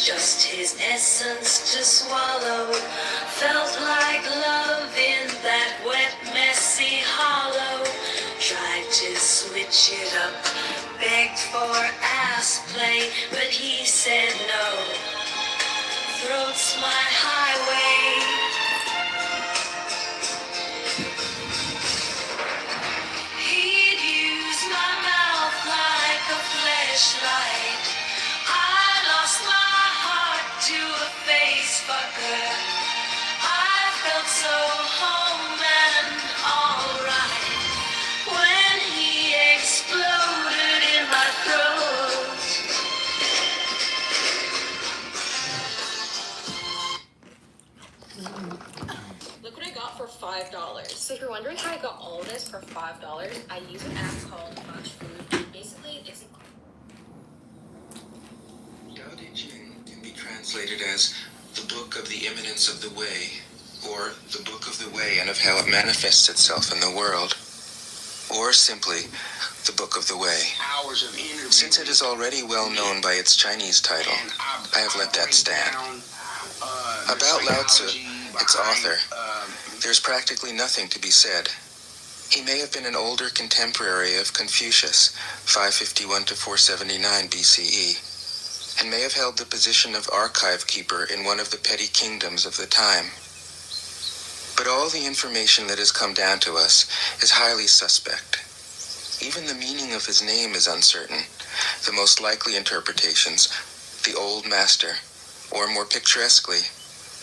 just his essence to swallow. Felt like love in that wet, messy hollow. Tried to switch it up, begged for ass play, but he said no. Throat's my highway. He'd use my mouth like a fleshlight. I lost my heart to a face fucker. I felt so home and alright when he exploded in my throat. Look what I got for $5. So if you're wondering how I got all of this for $5, I use an app called Much Food. And basically, it's Tao Te Ching can be translated as the book of the imminence of the way, or the book of the way and of how it manifests itself in the world, or simply the book of the way. Since it is already well known by its Chinese title, I have let that stand. About Lao Tzu, its author, there's practically nothing to be said. He may have been an older contemporary of Confucius, 551 to 479 BCE, and may have held the position of archive keeper in one of the petty kingdoms of the time. But all the information that has come down to us is highly suspect. Even the meaning of his name is uncertain. The most likely interpretations, the old master, or more picturesquely,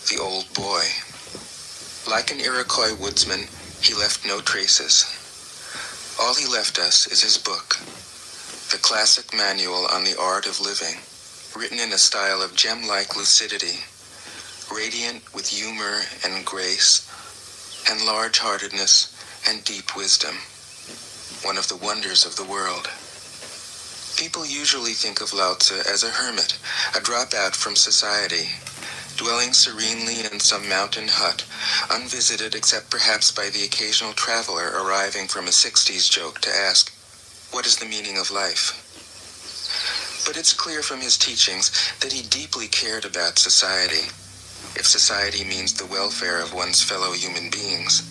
the old boy. Like an Iroquois woodsman, he left no traces. All he left us is his book, the classic manual on the art of living, written in a style of gem-like lucidity, radiant with humor and grace, and large-heartedness and deep wisdom, one of the wonders of the world. People usually think of Lao Tzu as a hermit, a dropout from society, dwelling serenely in some mountain hut, unvisited except perhaps by the occasional traveler arriving from a 60s joke to ask, what is the meaning of life? But it's clear from his teachings that he deeply cared about society, if society means the welfare of one's fellow human beings.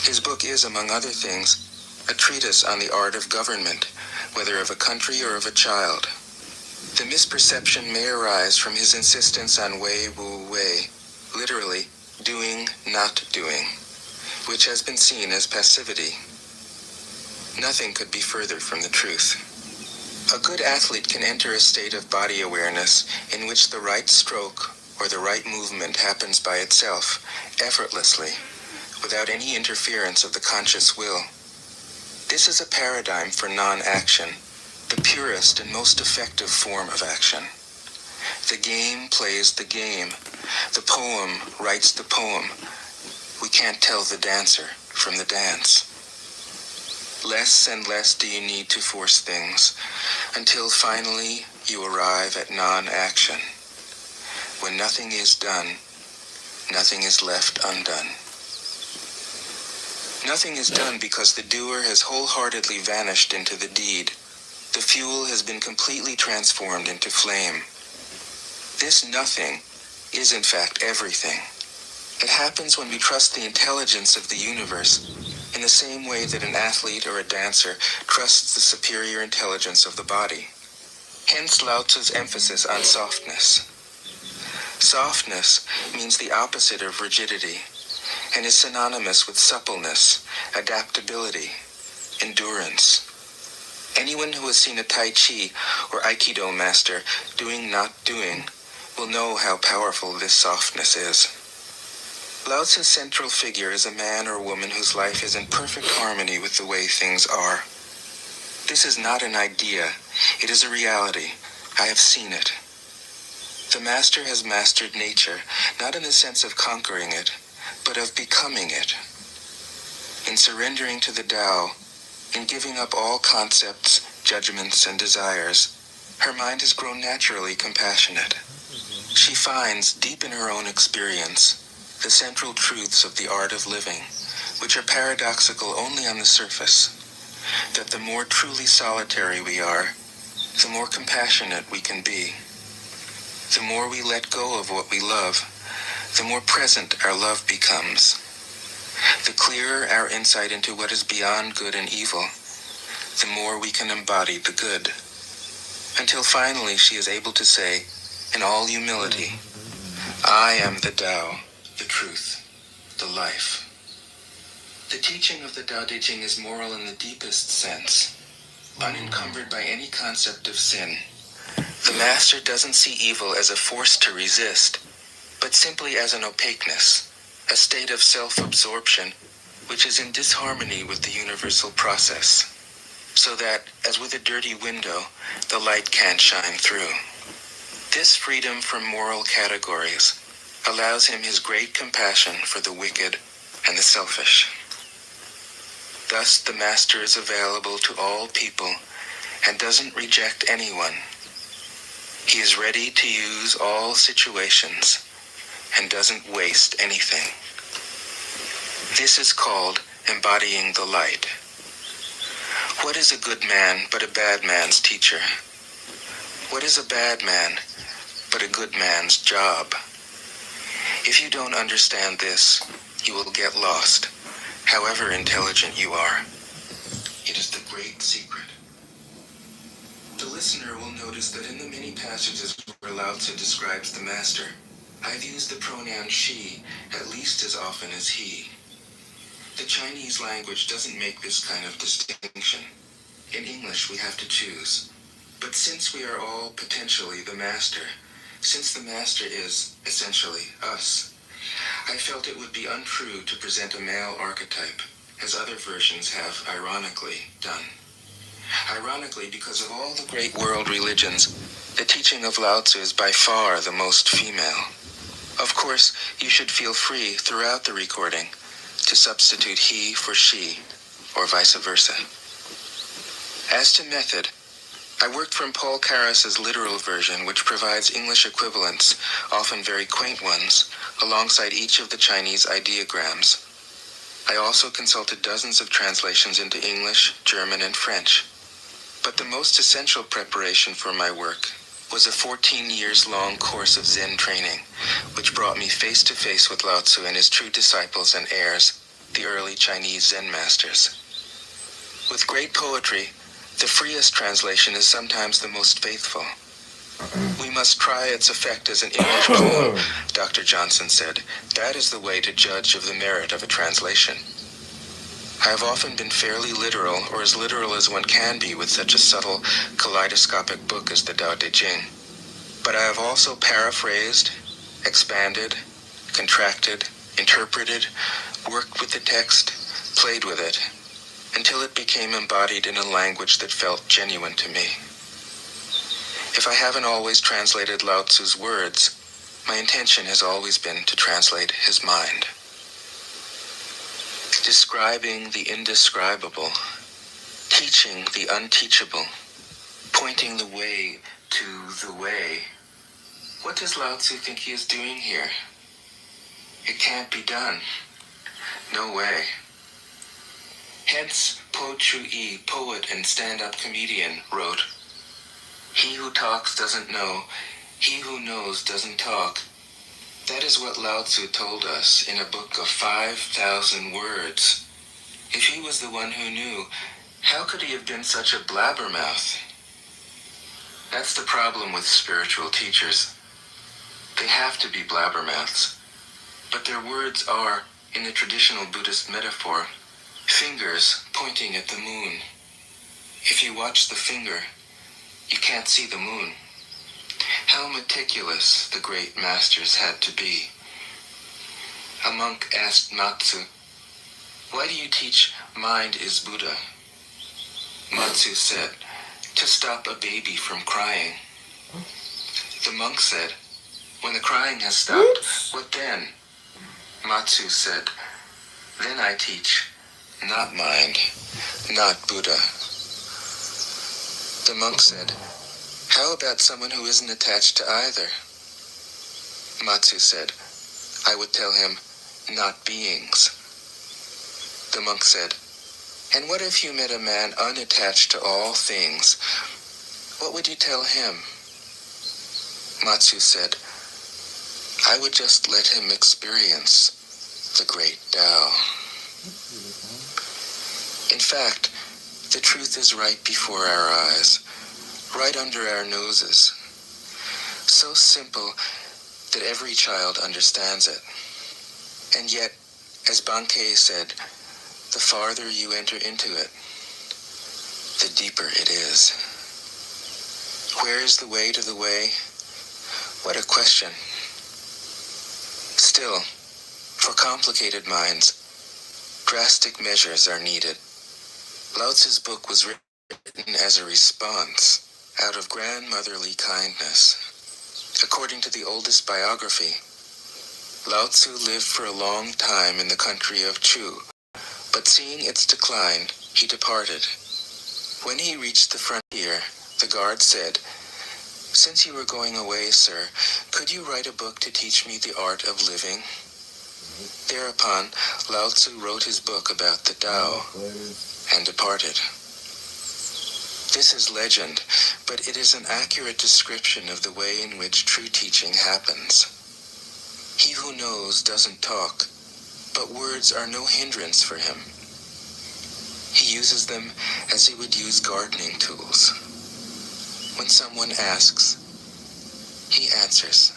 His book is, among other things, a treatise on the art of government, whether of a country or of a child. The misperception may arise from his insistence on wei wu wei, literally, doing, not doing, which has been seen as passivity. Nothing could be further from the truth. A good athlete can enter a state of body awareness in which the right stroke or the right movement happens by itself, effortlessly, without any interference of the conscious will. This is a paradigm for non-action, the purest and most effective form of action. The game plays the game. The poem writes the poem. We can't tell the dancer from the dance. Less and less do you need to force things, until finally you arrive at non-action. When nothing is done, nothing is left undone. Nothing is done because the doer has wholeheartedly vanished into the deed. The fuel has been completely transformed into flame. This nothing is in fact everything. It happens when we trust the intelligence of the universe in the same way that an athlete or a dancer trusts the superior intelligence of the body. Hence Lao Tzu's emphasis on softness. Softness means the opposite of rigidity and is synonymous with suppleness, adaptability, endurance. Anyone who has seen a Tai Chi or Aikido master doing not doing will know how powerful this softness is. Lao Tzu's central figure is a man or woman whose life is in perfect harmony with the way things are. This is not an idea, it is a reality. I have seen it. The master has mastered nature, not in the sense of conquering it, but of becoming it. In surrendering to the Tao, in giving up all concepts, judgments, and desires, her mind has grown naturally compassionate. She finds, deep in her own experience, the central truths of the art of living, which are paradoxical only on the surface, that the more truly solitary we are, the more compassionate we can be. The more we let go of what we love, the more present our love becomes. The clearer our insight into what is beyond good and evil, the more we can embody the good. Until finally she is able to say, in all humility, I am the Tao, the truth, the life. The teaching of the Tao Te Ching is moral in the deepest sense, unencumbered by any concept of sin. The master doesn't see evil as a force to resist, but simply as an opaqueness, a state of self-absorption, which is in disharmony with the universal process, so that, as with a dirty window, the light can't shine through. This freedom from moral categories allows him his great compassion for the wicked and the selfish. Thus, the master is available to all people and doesn't reject anyone. He is ready to use all situations and doesn't waste anything. This is called embodying the light. What is a good man but a bad man's teacher? What is a bad man but a good man's job? If you don't understand this, you will get lost, however intelligent you are. It is the great secret. The listener will notice that in the many passages where Lao Tzu describes the master, I've used the pronoun she at least as often as he. The Chinese language doesn't make this kind of distinction. In English, we have to choose. But since we are all potentially the master, since the master is, essentially, us, I felt it would be untrue to present a male archetype, as other versions have ironically done. Ironically, because of all the great world religions, the teaching of Lao Tzu is by far the most female. Of course, you should feel free throughout the recording to substitute he for she, or vice versa. As to method, I worked from Paul Karas's literal version, which provides English equivalents, often very quaint ones, alongside each of the Chinese ideograms. I also consulted dozens of translations into English, German, and French. But the most essential preparation for my work was a 14 years long course of Zen training, which brought me face to face with Lao Tzu and his true disciples and heirs, the early Chinese Zen masters. With great poetry, the freest translation is sometimes the most faithful. We must try its effect as an English poem, Dr. Johnson said. That is the way to judge of the merit of a translation. I have often been fairly literal, or as literal as one can be with such a subtle, kaleidoscopic book as the Tao Te Ching. But I have also paraphrased, expanded, contracted, interpreted, worked with the text, played with it, until it became embodied in a language that felt genuine to me. If I haven't always translated Lao Tzu's words, my intention has always been to translate his mind. Describing the indescribable, teaching the unteachable, pointing the way to the way. What does Lao Tzu think he is doing here? It can't be done. No way. Hence, Po Chu-yi, poet and stand-up comedian, wrote, "He who talks doesn't know, he who knows doesn't talk." That is what Lao Tzu told us in a book of 5,000 words. If he was the one who knew, how could he have been such a blabbermouth? That's the problem with spiritual teachers. They have to be blabbermouths. But their words are, in the traditional Buddhist metaphor, fingers pointing at the moon. If you watch the finger, you can't see the moon. How meticulous the great masters had to be. A monk asked Matsu, "Why do you teach mind is Buddha?" Matsu said, "To stop a baby from crying." The monk said, "When the crying has stopped, what then?" Matsu said, "Then I teach, not mind, not Buddha." The monk said, "How about someone who isn't attached to either?" Matsu said, "I would tell him, not beings." The monk said, "And what if you met a man unattached to all things? What would you tell him?" Matsu said, I would just let him experience the great Tao. In fact, the truth is right before our eyes, right under our noses. So simple that every child understands it. And yet, as Bankei said, the farther you enter into it, the deeper it is. Where is the way to the way? What a question. Still, for complicated minds, drastic measures are needed. Lao Tzu's book was written as a response out of grandmotherly kindness. According to the oldest biography, Lao Tzu lived for a long time in the country of Chu, but seeing its decline, he departed. When he reached the frontier, the guard said, Since you were going away, sir, could you write a book to teach me the art of living? Thereupon, Lao Tzu wrote his book about the Tao and departed. This is legend, but it is an accurate description of the way in which true teaching happens. He who knows doesn't talk, but words are no hindrance for him. He uses them as he would use gardening tools. When someone asks, he answers.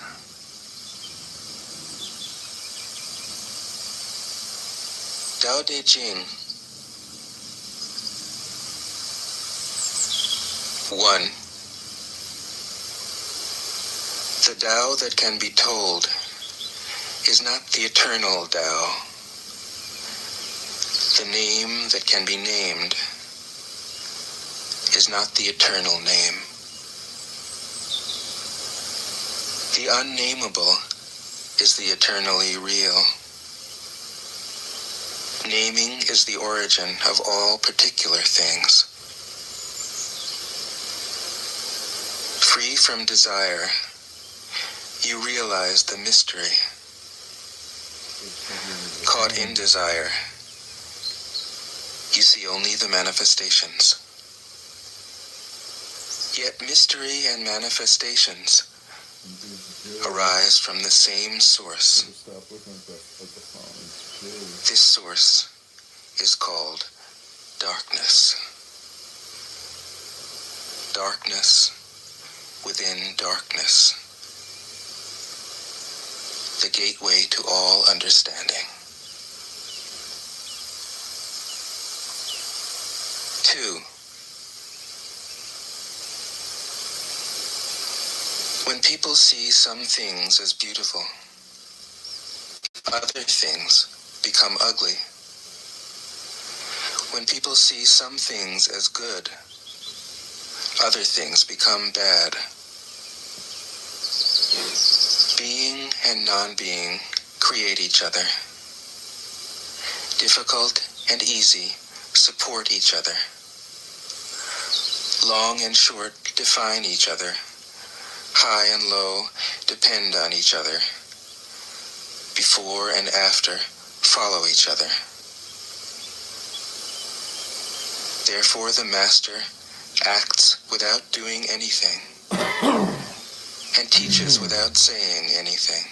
Tao De Jing 1. The Tao that can be told is not the eternal Tao. The name that can be named is not the eternal name. The unnameable is the eternally real. Naming is the origin of all particular things. Free from desire, you realize the mystery. Caught in desire, you see only the manifestations. Yet mystery and manifestations arise from the same source. This source is called darkness. Darkness within darkness. The gateway to all understanding. 2. When people see some things as beautiful, other things become ugly. When people see some things as good, other things become bad. Being and non-being create each other. Difficult and easy support each other. Long and short define each other. High and low depend on each other. Before and after follow each other. Therefore the master acts without doing anything and teaches without saying anything.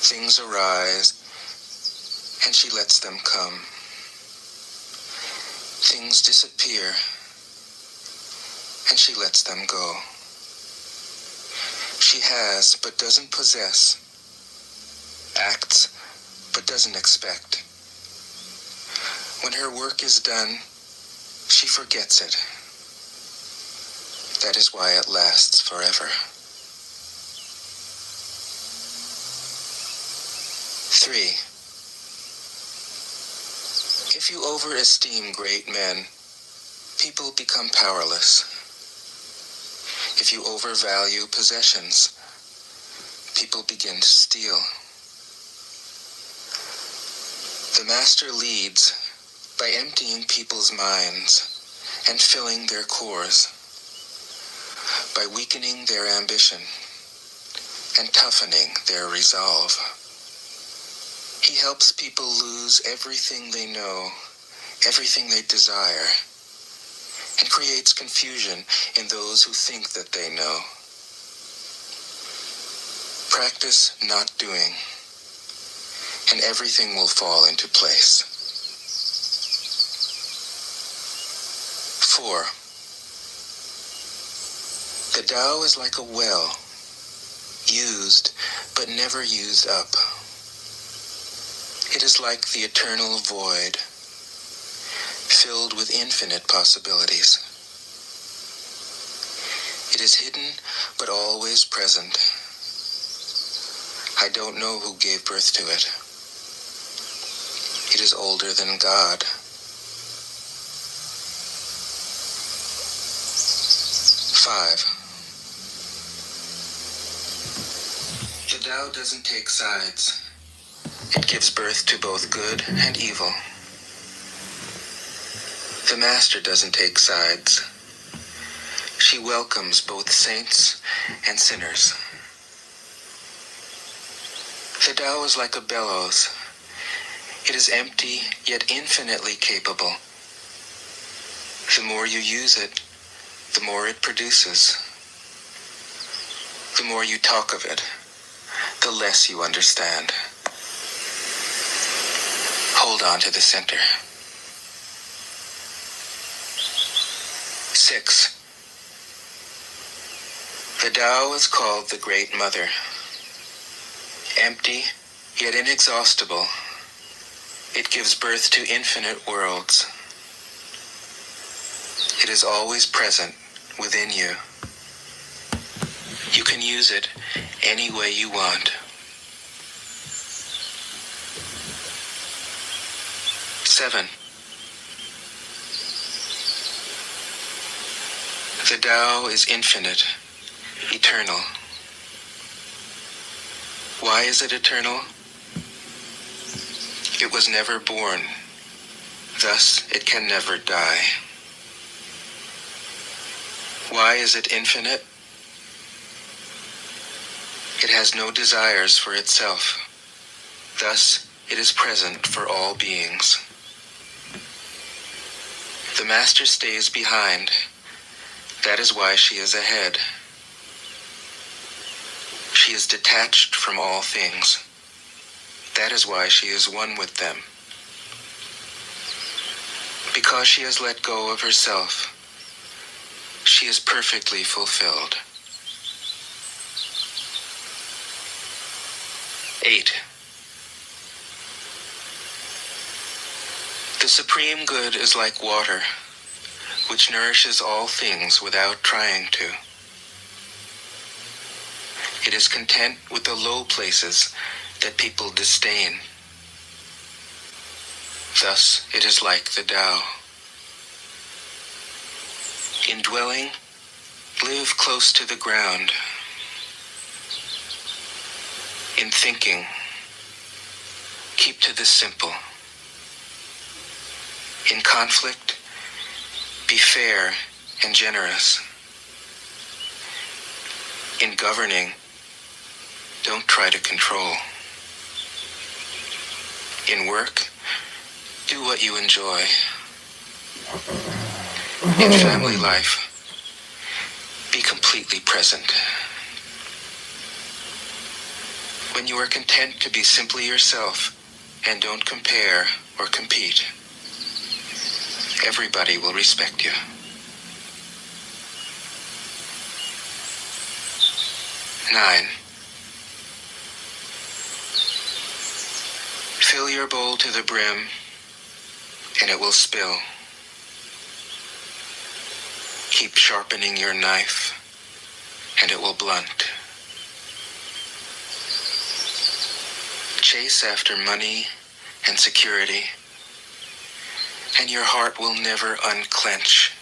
Things arise and she lets them come. Things disappear and she lets them go. She has but doesn't possess, acts but doesn't expect. When her work is done, she forgets it. That is why it lasts forever. 3. If you overesteem great men, people become powerless. If you overvalue possessions, people begin to steal. The master leads by emptying people's minds and filling their cores, by weakening their ambition and toughening their resolve. He helps people lose everything they know, everything they desire, and creates confusion in those who think that they know. Practice not doing, and everything will fall into place. 4. The Tao is like a well, used but never used up. It is like the eternal void, filled with infinite possibilities. It is hidden but always present. I don't know who gave birth to it. It is older than God. 5. The Tao doesn't take sides. It gives birth to both good and evil. The Master doesn't take sides. She welcomes both saints and sinners. The Tao is like a bellows. It is empty, yet infinitely capable. The more you use it, the more it produces. The more you talk of it, the less you understand. Hold on to the center. 6. The Tao is called the Great Mother. Empty, yet inexhaustible, it gives birth to infinite worlds. It is always present within you. You can use it any way you want. 7. The Tao is infinite, eternal. Why is it eternal? It was never born, thus it can never die. Why is it infinite? It has no desires for itself, thus it is present for all beings. The Master stays behind. That is why she is ahead. She is detached from all things. That is why she is one with them. Because she has let go of herself, she is perfectly fulfilled. 8. The Supreme Good is like water, which nourishes all things without trying to. It is content with the low places that people disdain. Thus, it is like the Tao. In dwelling, live close to the ground. In thinking, keep to the simple. In conflict, be fair and generous. In governing, don't try to control. In work, do what you enjoy. In family life, be completely present. When you are content to be simply yourself and don't compare or compete, everybody will respect you. 9. Fill your bowl to the brim, and it will spill. Keep sharpening your knife, and it will blunt. Chase after money and security, and your heart will never unclench.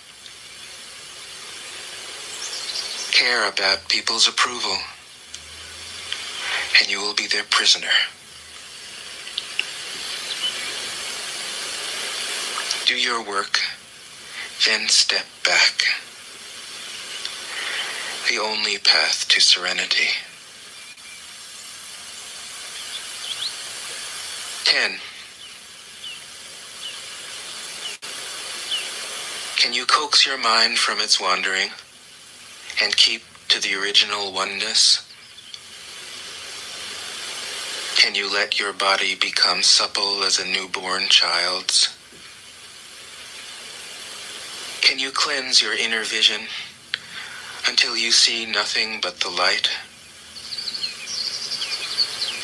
Care about people's approval, and you will be their prisoner. Do your work, then step back. The only path to serenity. 10. Can you coax your mind from its wandering and keep to the original oneness? Can you let your body become supple as a newborn child's? Can you cleanse your inner vision until you see nothing but the light?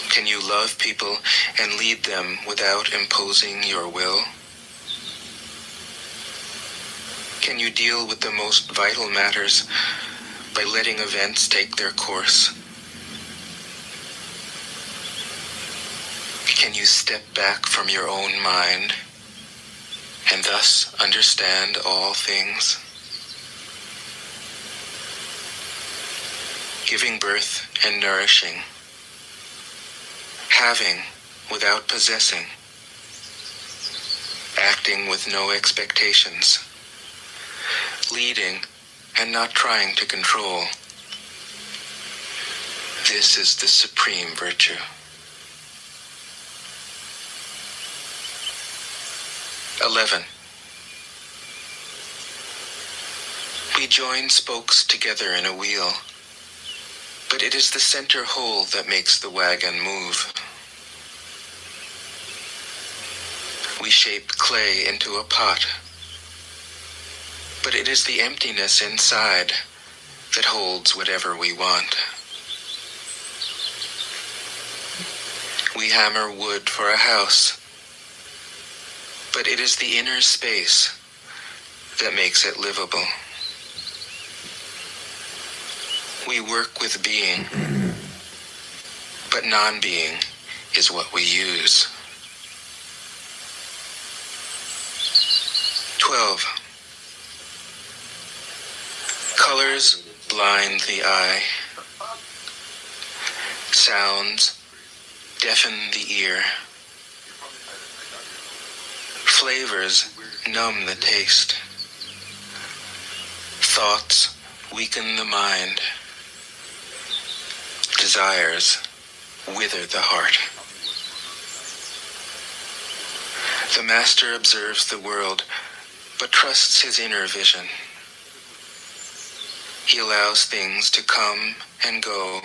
Can you love people and lead them without imposing your will? Can you deal with the most vital matters by letting events take their course? Can you step back from your own mind and thus understand all things? Giving birth and nourishing, having without possessing, acting with no expectations, leading and not trying to control. This is the supreme virtue. 11. We join spokes together in a wheel, but it is the center hole that makes the wagon move. We shape clay into a pot, but it is the emptiness inside that holds whatever we want. We hammer wood for a house, but it is the inner space that makes it livable. We work with being, but non-being is what we use. 12. Colors blind the eye. Sounds deafen the ear. Flavors numb the taste. Thoughts weaken the mind. Desires wither the heart. The master observes the world, but trusts his inner vision. He allows things to come and go.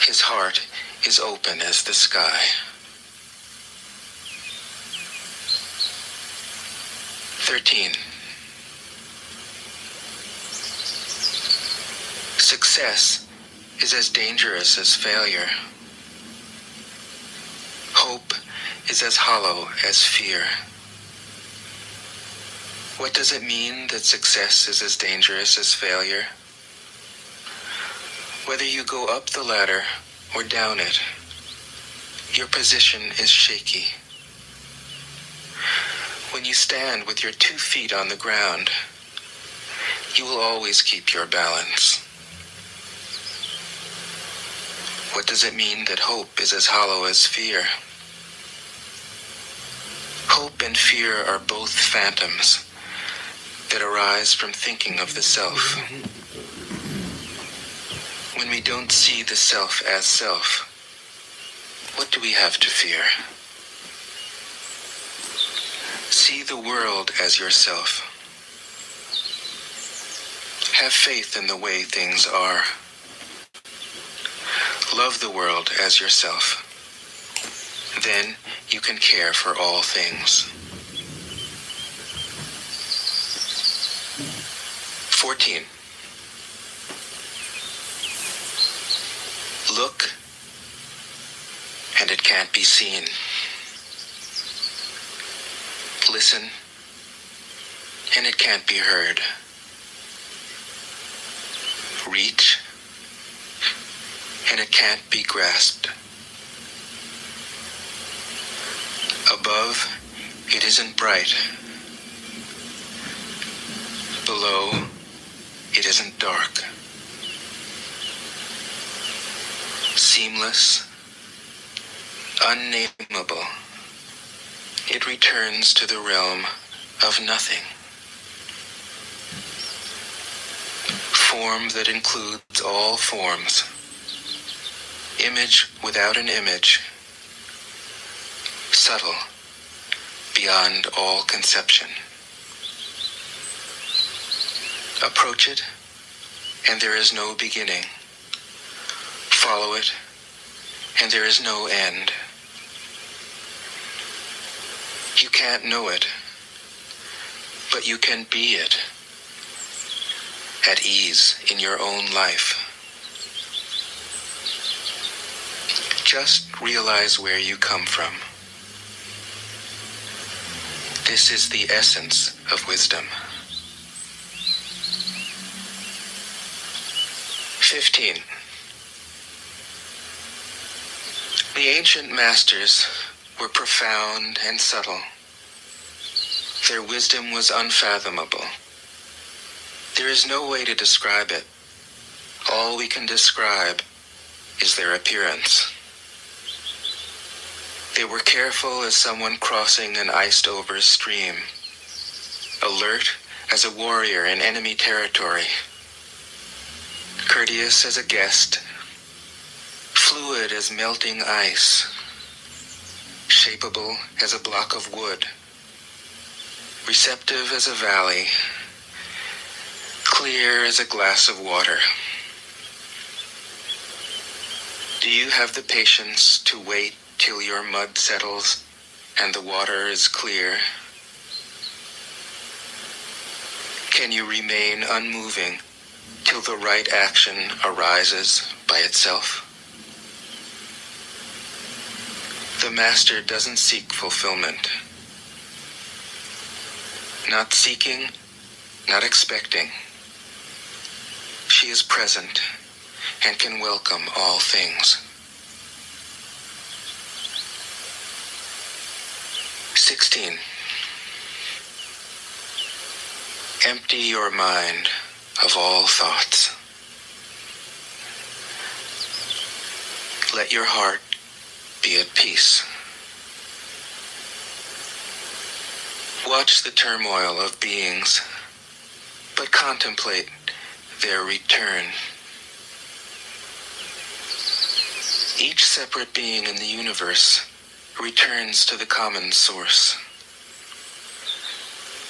His heart is open as the sky. 13. Success is as dangerous as failure. Hope is as hollow as fear. What does it mean that success is as dangerous as failure? Whether you go up the ladder or down it, your position is shaky. When you stand with your 2 feet on the ground, you will always keep your balance. What does it mean that hope is as hollow as fear? Hope and fear are both phantoms that arise from thinking of the self. When we don't see the self as self, what do we have to fear? See the world as yourself. Have faith in the way things are. Love the world as yourself. Then you can care for all things. 14. Look, and it can't be seen. Listen, and it can't be heard. Reach, and it can't be grasped. Above, it isn't bright. Below, it isn't dark. Seamless, unnameable, it returns to the realm of nothing. Form that includes all forms. Image without an image. Subtle, beyond all conception. Approach it, and there is no beginning. Follow it, and there is no end. You can't know it, but you can be it, at ease in your own life. Just realize where you come from. This is the essence of wisdom. 15. The ancient masters were profound and subtle. Their wisdom was unfathomable. There is no way to describe it. All we can describe is their appearance. They were careful as someone crossing an iced-over stream, alert as a warrior in enemy territory, courteous as a guest, fluid as melting ice, shapeable as a block of wood, receptive as a valley, clear as a glass of water. Do you have the patience to wait till your mud settles and the water is clear? Can you remain unmoving till the right action arises by itself? The master doesn't seek fulfillment. Not seeking, not expecting. She is present and can welcome all things. 16. Empty your mind of all thoughts. Let your heart be at peace. Watch the turmoil of beings, but contemplate their return. Each separate being in the universe returns to the common source.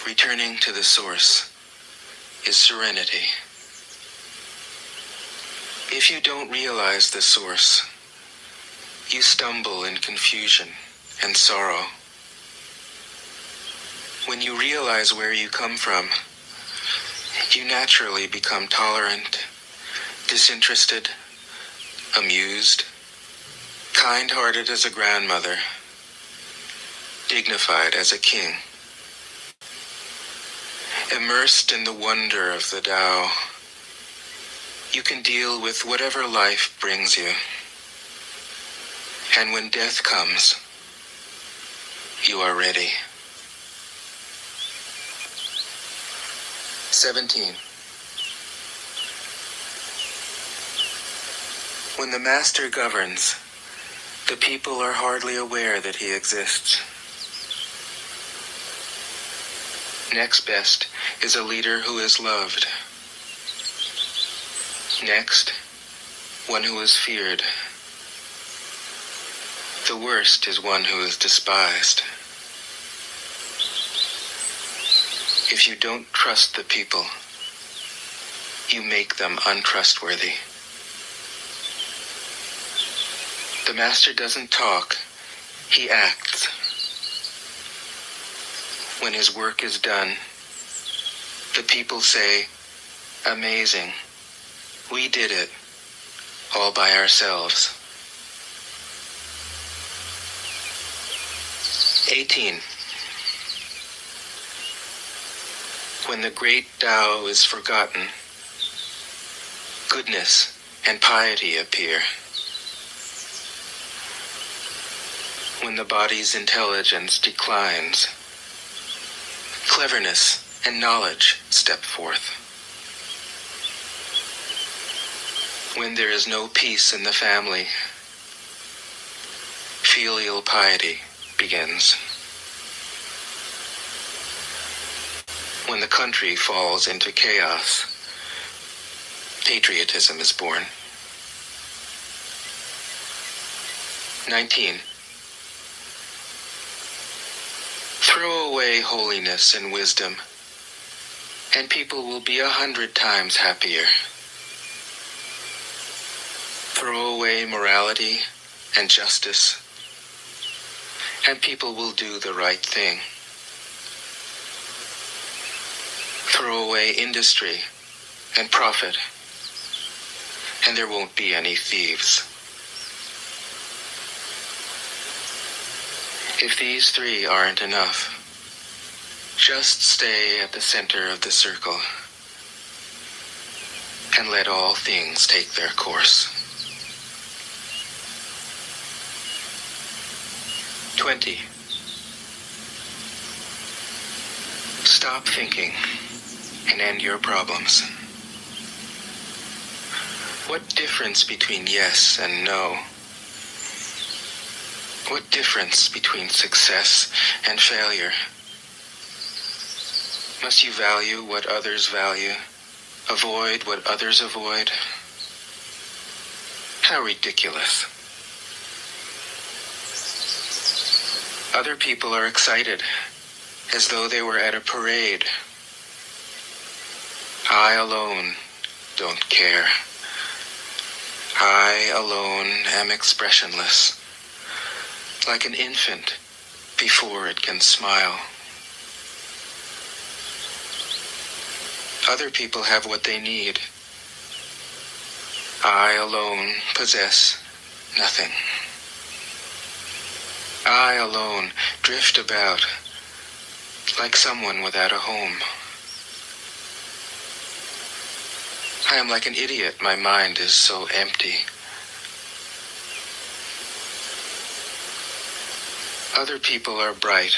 Returning to the source is serenity. If you don't realize the source, you stumble in confusion and sorrow. When you realize where you come from, you naturally become tolerant, disinterested, amused, kind-hearted as a grandmother, dignified as a king. Immersed in the wonder of the Tao, you can deal with whatever life brings you. And when death comes, you are ready. 17. When the master governs, the people are hardly aware that he exists. Next best is a leader who is loved. Next, one who is feared. The worst is one who is despised. If you don't trust the people, you make them untrustworthy. The master doesn't talk, he acts. When his work is done, the people say, "Amazing, we did it, all by ourselves." 18. When the great Tao is forgotten, goodness and piety appear. When the body's intelligence declines, cleverness and knowledge step forth. When there is no peace in the family, filial piety begins. When the country falls into chaos, patriotism is born. 19. Throw away holiness and wisdom, and people will be 100 times happier. Throw away morality and justice, and people will do the right thing. Throw away industry and profit, and there won't be any thieves. If these three aren't enough, just stay at the center of the circle and let all things take their course. 20. Stop thinking and end your problems. What difference between yes and no? What difference between success and failure? Must you value what others value? Avoid what others avoid? How ridiculous. Other people are excited, as though they were at a parade. I alone don't care. I alone am expressionless, like an infant before it can smile. Other people have what they need. I alone possess nothing. I alone drift about like someone without a home. I am like an idiot. My mind is so empty. Other people are bright.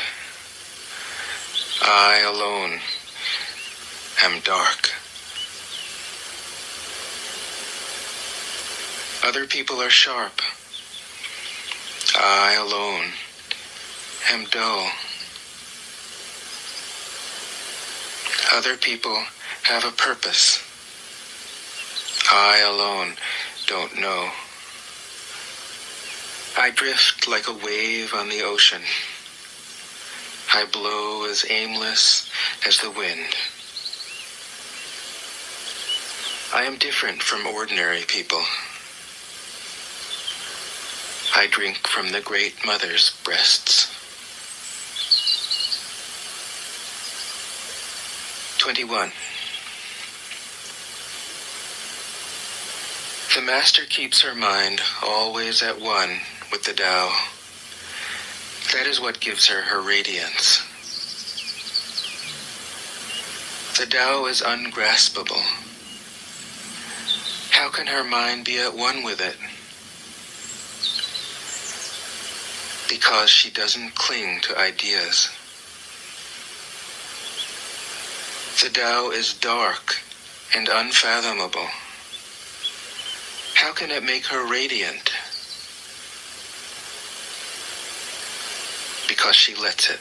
I alone am dark. Other people are sharp. I alone am dull. Other people have a purpose. I alone don't know. I drift like a wave on the ocean. I blow as aimless as the wind. I am different from ordinary people. I drink from the great mother's breasts. 21. The master keeps her mind always at one with the Tao. That is what gives her her radiance. The Tao is ungraspable. How can her mind be at one with it? Because she doesn't cling to ideas. The Tao is dark and unfathomable. How can it make her radiant? Because she lets it.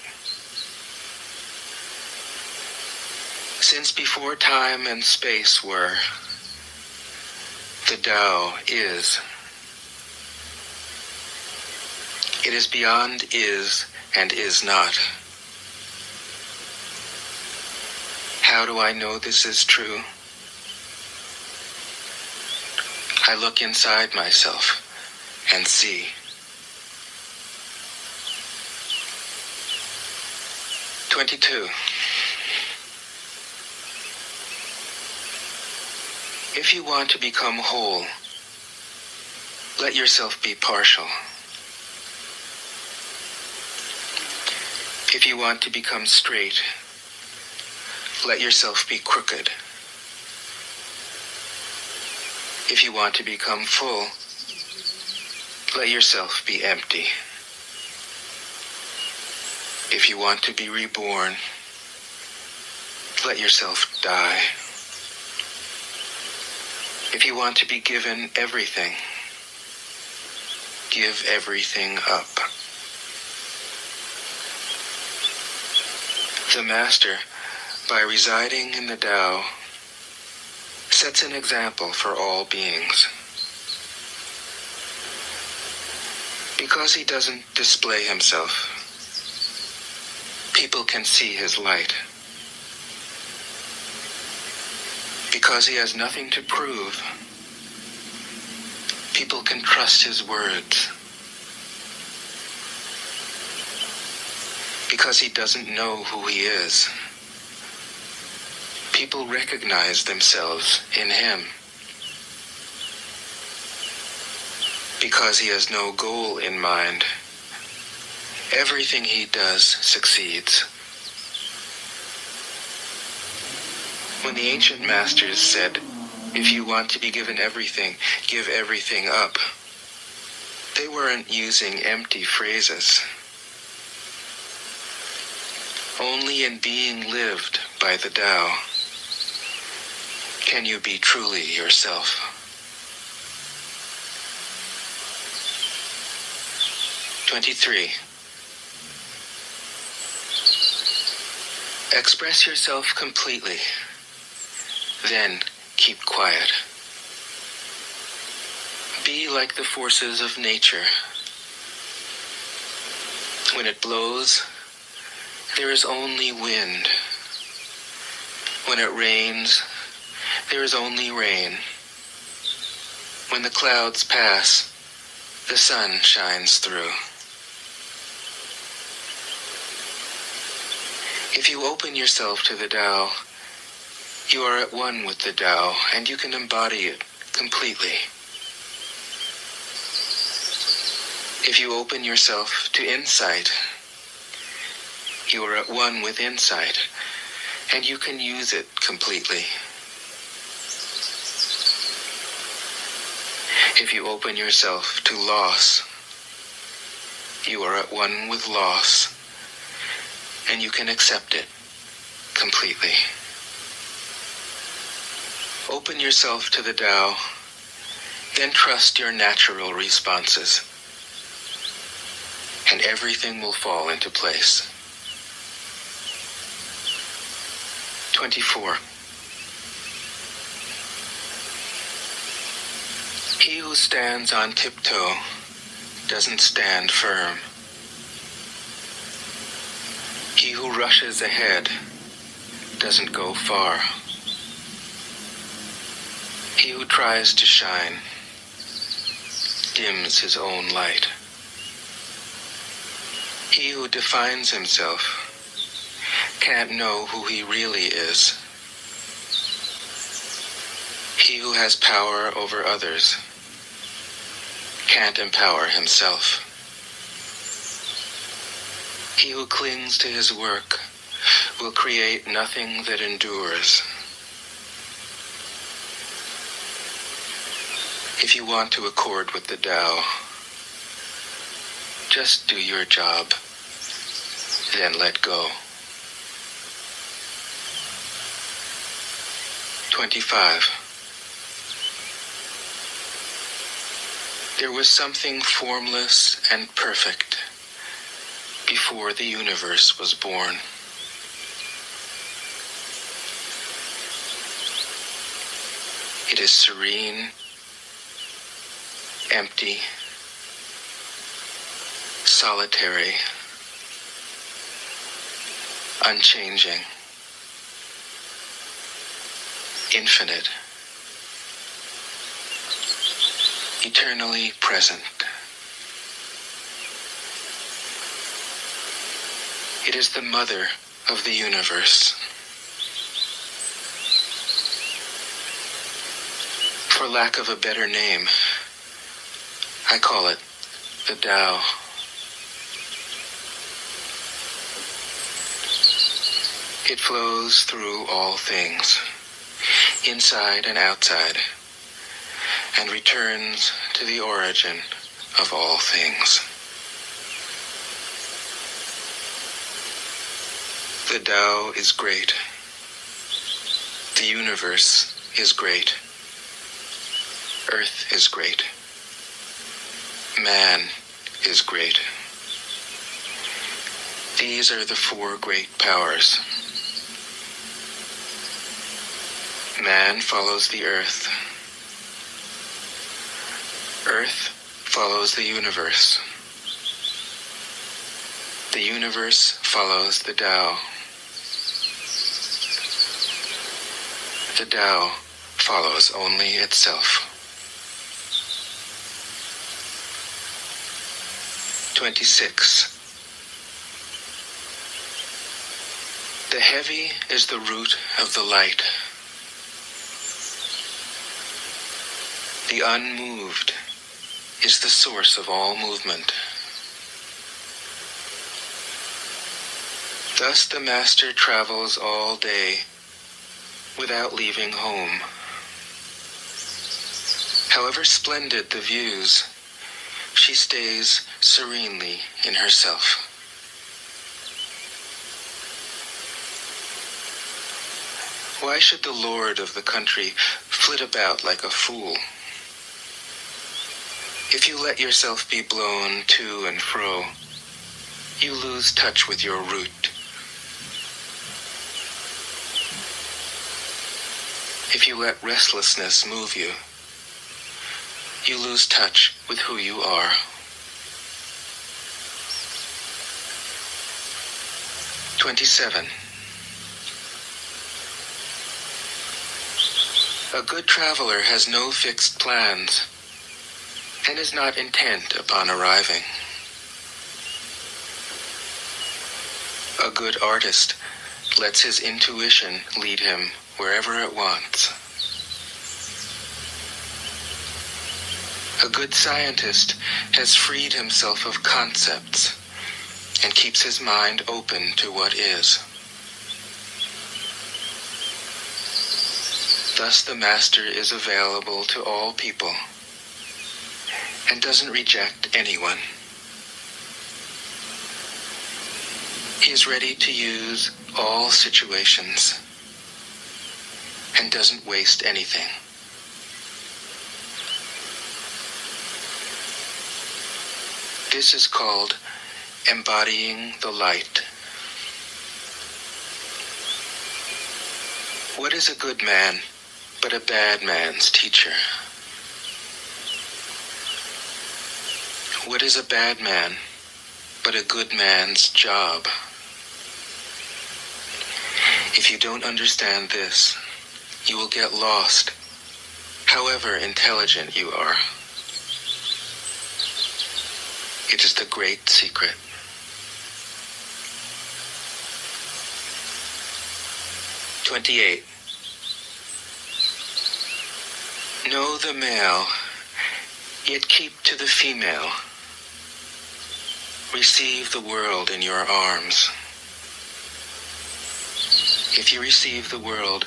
Since before time and space were, the Tao is. It is beyond is and is not. How do I know this is true? I look inside myself and see. 22. If you want to become whole, let yourself be partial. If you want to become straight, let yourself be crooked. If you want to become full, let yourself be empty. If you want to be reborn, let yourself die. If you want to be given everything, give everything up. The Master, by residing in the Tao, sets an example for all beings. Because he doesn't display himself, people can see his light. Because he has nothing to prove, people can trust his words. because he doesn't know who he is. People recognize themselves in him because he has no goal in mind. Everything he does succeeds. When the ancient masters said, "If you want to be given everything, give everything up," they weren't using empty phrases. Only in being lived by the Tao can you be truly yourself. '23. Express yourself completely, then keep quiet. Be like the forces of nature. When it blows, there is only wind. When it rains, there is only rain. When the clouds pass, the sun shines through. If you open yourself to the Tao, you are at one with the Tao, and you can embody it completely. If you open yourself to insight, you are at one with insight, and you can use it completely. If you open yourself to loss, you are at one with loss, and you can accept it completely. Open yourself to the Tao, then trust your natural responses, and everything will fall into place. 24. He who stands on tiptoe doesn't stand firm. He who rushes ahead doesn't go far. He who tries to shine dims his own light. He who defines himself can't know who he really is. He who has power over others can't empower himself. He who clings to his work will create nothing that endures. If you want to accord with the Tao, just do your job, then let go. 25. There was something formless and perfect before the universe was born. It is serene, empty, solitary, unchanging, infinite, eternally present. It is the mother of the universe. For lack of a better name, I call it the Tao. It flows through all things, inside and outside, and returns to the origin of all things. The Tao is great. The universe is great. Earth is great. Man is great. These are the four great powers. Man follows the earth. Earth follows the universe. The universe follows the Tao. The Tao follows only itself. 26. The heavy is the root of the light. The unmoved is the source of all movement. Thus the master travels all day without leaving home. However splendid the views, she stays serenely in herself. Why should the lord of the country flit about like a fool? If you let yourself be blown to and fro, you lose touch with your root. If you let restlessness move you, you lose touch with who you are. "27. A good traveler has no fixed plans and is not intent upon arriving. A good artist lets his intuition lead him wherever it wants. A good scientist has freed himself of concepts and keeps his mind open to what is. Thus the master is available to all people and doesn't reject anyone. He is ready to use all situations and doesn't waste anything. This is called embodying the light. What is a good man but a bad man's teacher? What is a bad man but a good man's job? If you don't understand this, you will get lost, however intelligent you are. It is the great secret. "28. Know the male, yet keep to the female. Receive the world in your arms. If you receive the world,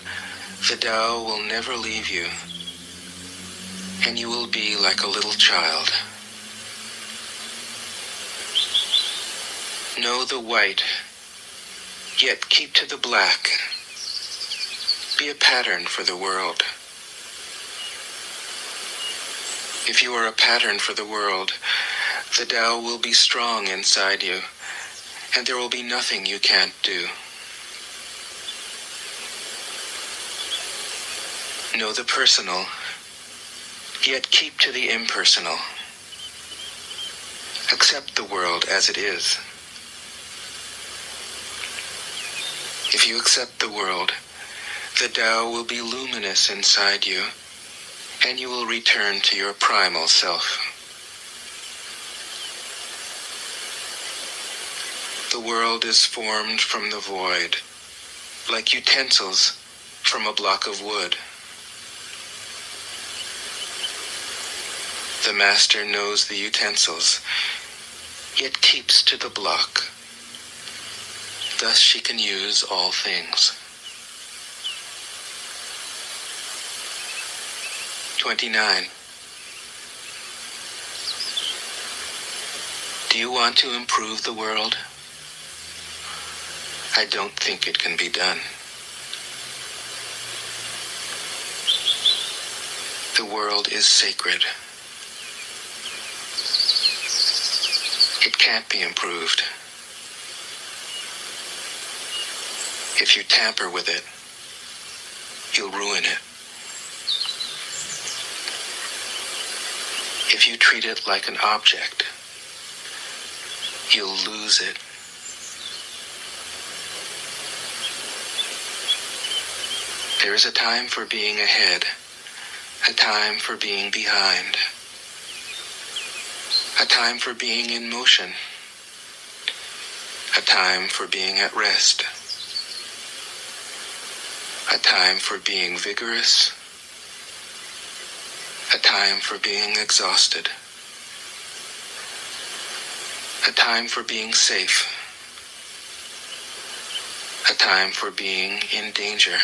the Tao will never leave you, and you will be like a little child. Know the white, yet keep to the black. Be a pattern for the world. If you are a pattern for the world, the Tao will be strong inside you, and there will be nothing you can't do. Know the personal, yet keep to the impersonal. Accept the world as it is. If you accept the world, the Tao will be luminous inside you, and you will return to your primal self. The world is formed from the void, like utensils from a block of wood. The master knows the utensils, yet keeps to the block. Thus she can use all things. 29. Do you want to improve the world? I don't think it can be done. The world is sacred. It can't be improved. If you tamper with it, you'll ruin it. If you treat it like an object, you'll lose it. There is a time for being ahead, a time for being behind, a time for being in motion, a time for being at rest, A time for being vigorous. A time for being exhausted. A time for being safe. A time for being in danger.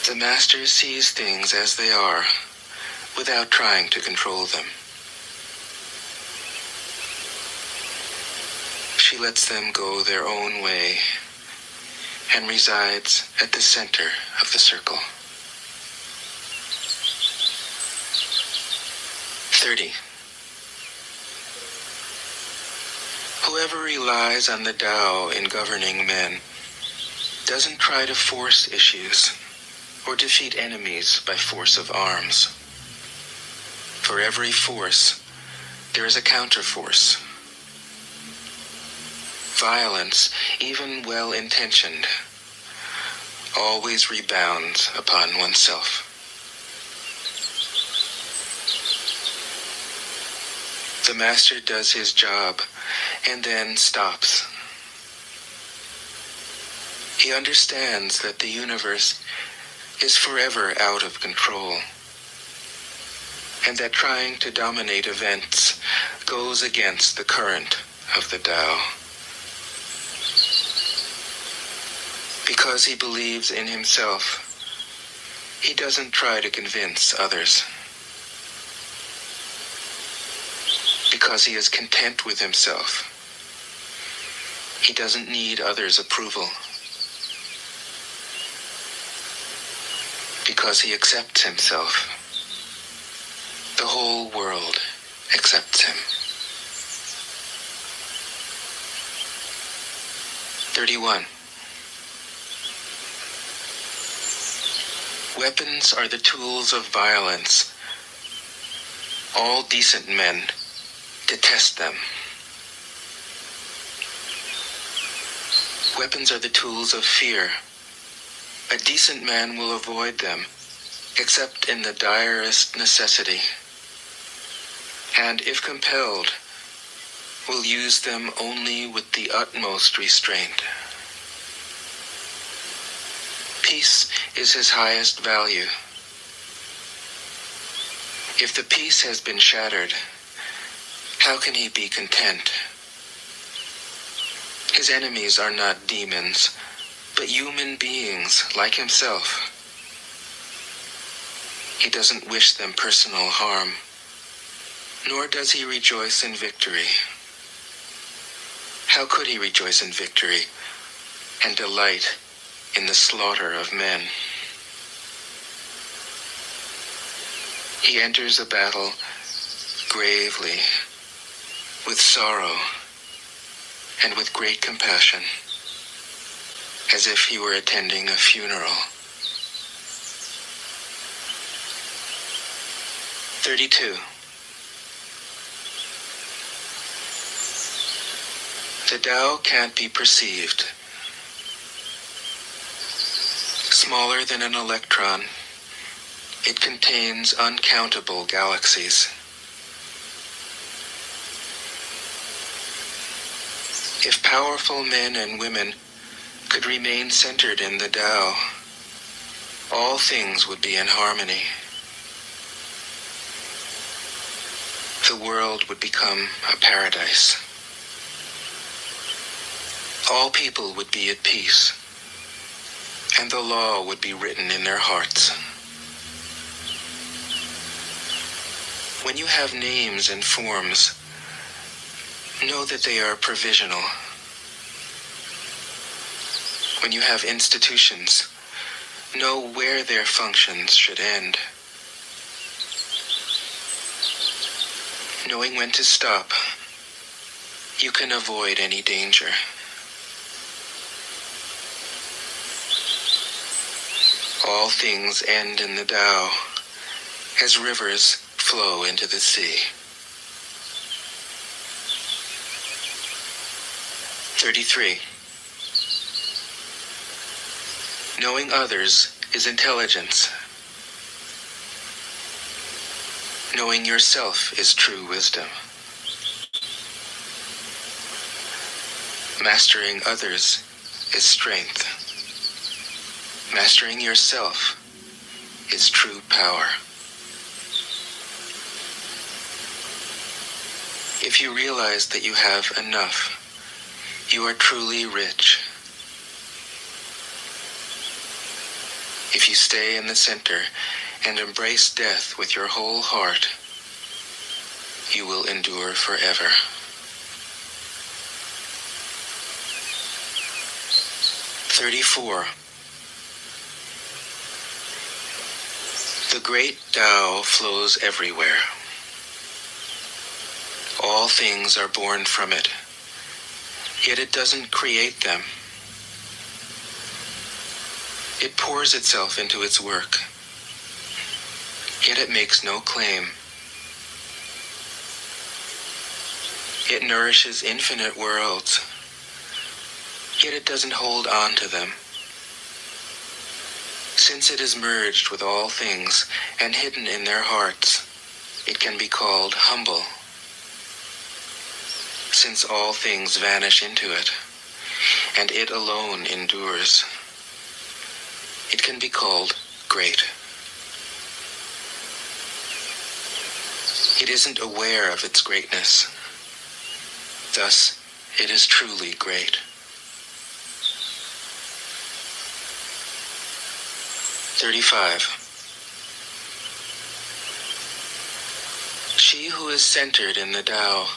The Master sees things as they are, without trying to control them. She lets them go their own way and resides at the center of the circle. 30. Whoever relies on the Tao in governing men doesn't try to force issues or defeat enemies by force of arms. For every force, there is a counterforce. Violence, even well-intentioned, always rebounds upon oneself. The Master does his job and then stops. He understands that the universe is forever out of control, and that trying to dominate events goes against the current of the Tao. Because he believes in himself, he doesn't try to convince others. Because he is content with himself, he doesn't need others' approval. Because he accepts himself, the whole world accepts him. 31. Weapons are the tools of violence. All decent men detest them. Weapons are the tools of fear. A decent man will avoid them, except in the direst necessity, and if compelled, will use them only with the utmost restraint. Peace is his highest value. If the peace has been shattered, how can he be content? His enemies are not demons, but human beings like himself. He doesn't wish them personal harm, nor does he rejoice in victory. How could he rejoice in victory and delight in the slaughter of men? He enters a battle gravely, with sorrow, and with great compassion, as if he were attending a funeral. 32. The Tao can't be perceived. Smaller than an electron, it contains uncountable galaxies. If powerful men and women could remain centered in the Tao, all things would be in harmony. The world would become a paradise. All people would be at peace, and the law would be written in their hearts. When you have names and forms, know that they are provisional. When you have institutions, know where their functions should end. Knowing when to stop, you can avoid any danger. All things end in the Tao, as rivers flow into the sea. 33. Knowing others is intelligence. Knowing yourself is true wisdom. Mastering others is strength. Mastering yourself is true power. If you realize that you have enough, you are truly rich. If you stay in the center and embrace death with your whole heart, you will endure forever. "34. The great Tao flows everywhere. All things are born from it, yet it doesn't create them. It pours itself into its work, yet it makes no claim. It nourishes infinite worlds, yet it doesn't hold on to them. Since it is merged with all things and hidden in their hearts, it can be called humble. Since all things vanish into it, and it alone endures, it can be called great. It isn't aware of its greatness. Thus, it is truly great. 35. She who is centered in the Tao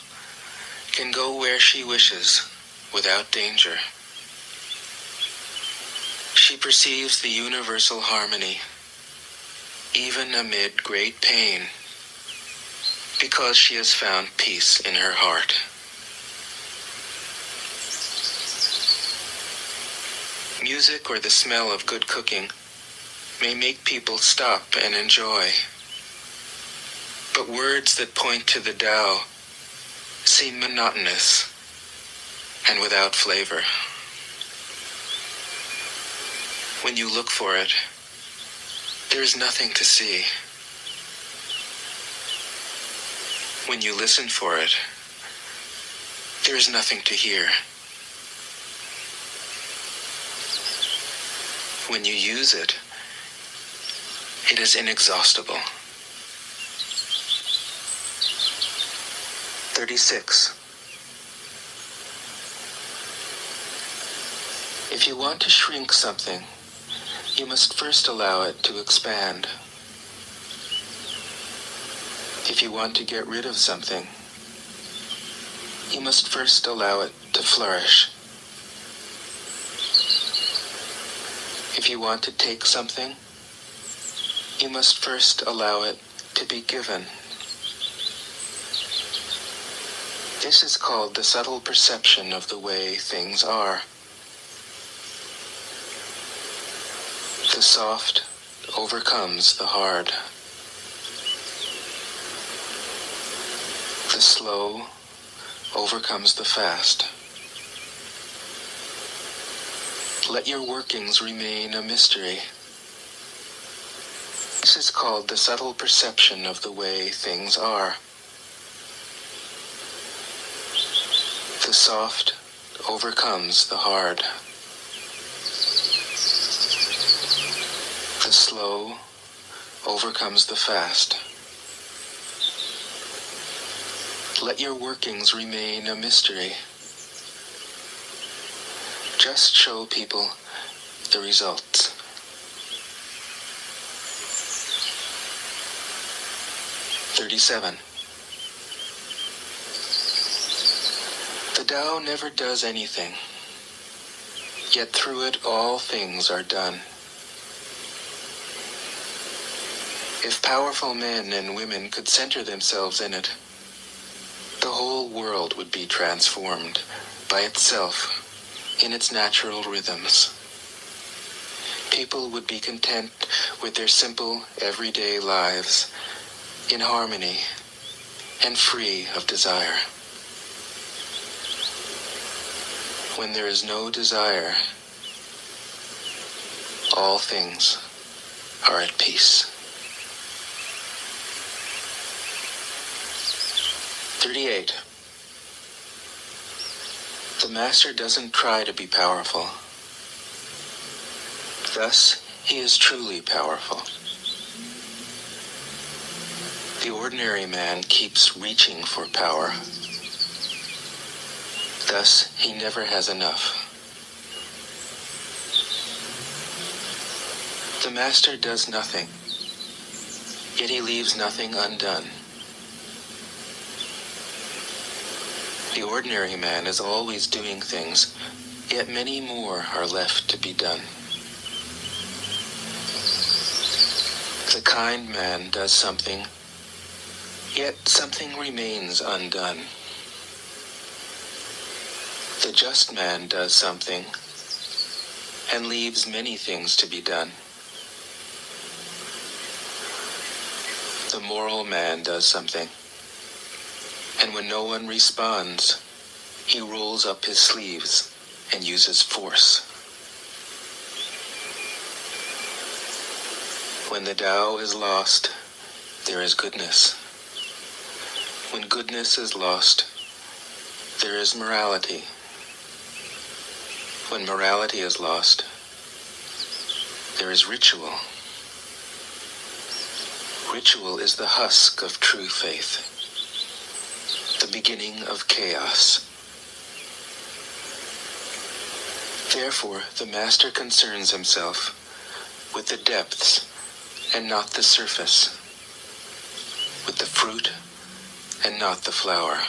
can go where she wishes without danger. She perceives the universal harmony, even amid great pain, because she has found peace in her heart. Music or the smell of good cooking may make people stop and enjoy, but words that point to the Tao seem monotonous and without flavor. When you look for it, there is nothing to see. When you listen for it, there is nothing to hear. When you use it, it is inexhaustible. 36. If you want to shrink something, you must first allow it to expand. If you want to get rid of something, you must first allow it to flourish. If you want to take something, you must first allow it to be given. This is called the subtle perception of the way things are. The soft overcomes the hard. The slow overcomes the fast. Let your workings remain a mystery. This is called the subtle perception of the way things are. The soft overcomes the hard. The slow overcomes the fast. Let your workings remain a mystery. Just show people the results. 37. The Tao never does anything, yet through it all things are done. If powerful men and women could center themselves in it, the whole world would be transformed by itself in its natural rhythms. People would be content with their simple, everyday lives, in harmony and free of desire. When there is no desire, all things are at peace. 38. The master doesn't try to be powerful. Thus, he is truly powerful. The ordinary man keeps reaching for power. Thus, he never has enough. The master does nothing, yet he leaves nothing undone. The ordinary man is always doing things, yet many more are left to be done. The kind man does something, yet something remains undone. The just man does something, and leaves many things to be done. The moral man does something, and when no one responds, he rolls up his sleeves and uses force. When the Tao is lost, there is goodness. When goodness is lost, there is morality. When morality is lost, there is ritual. Ritual is the husk of true faith, the beginning of chaos. Therefore, the master concerns himself with the depths and not the surface, with the fruit and not the flower.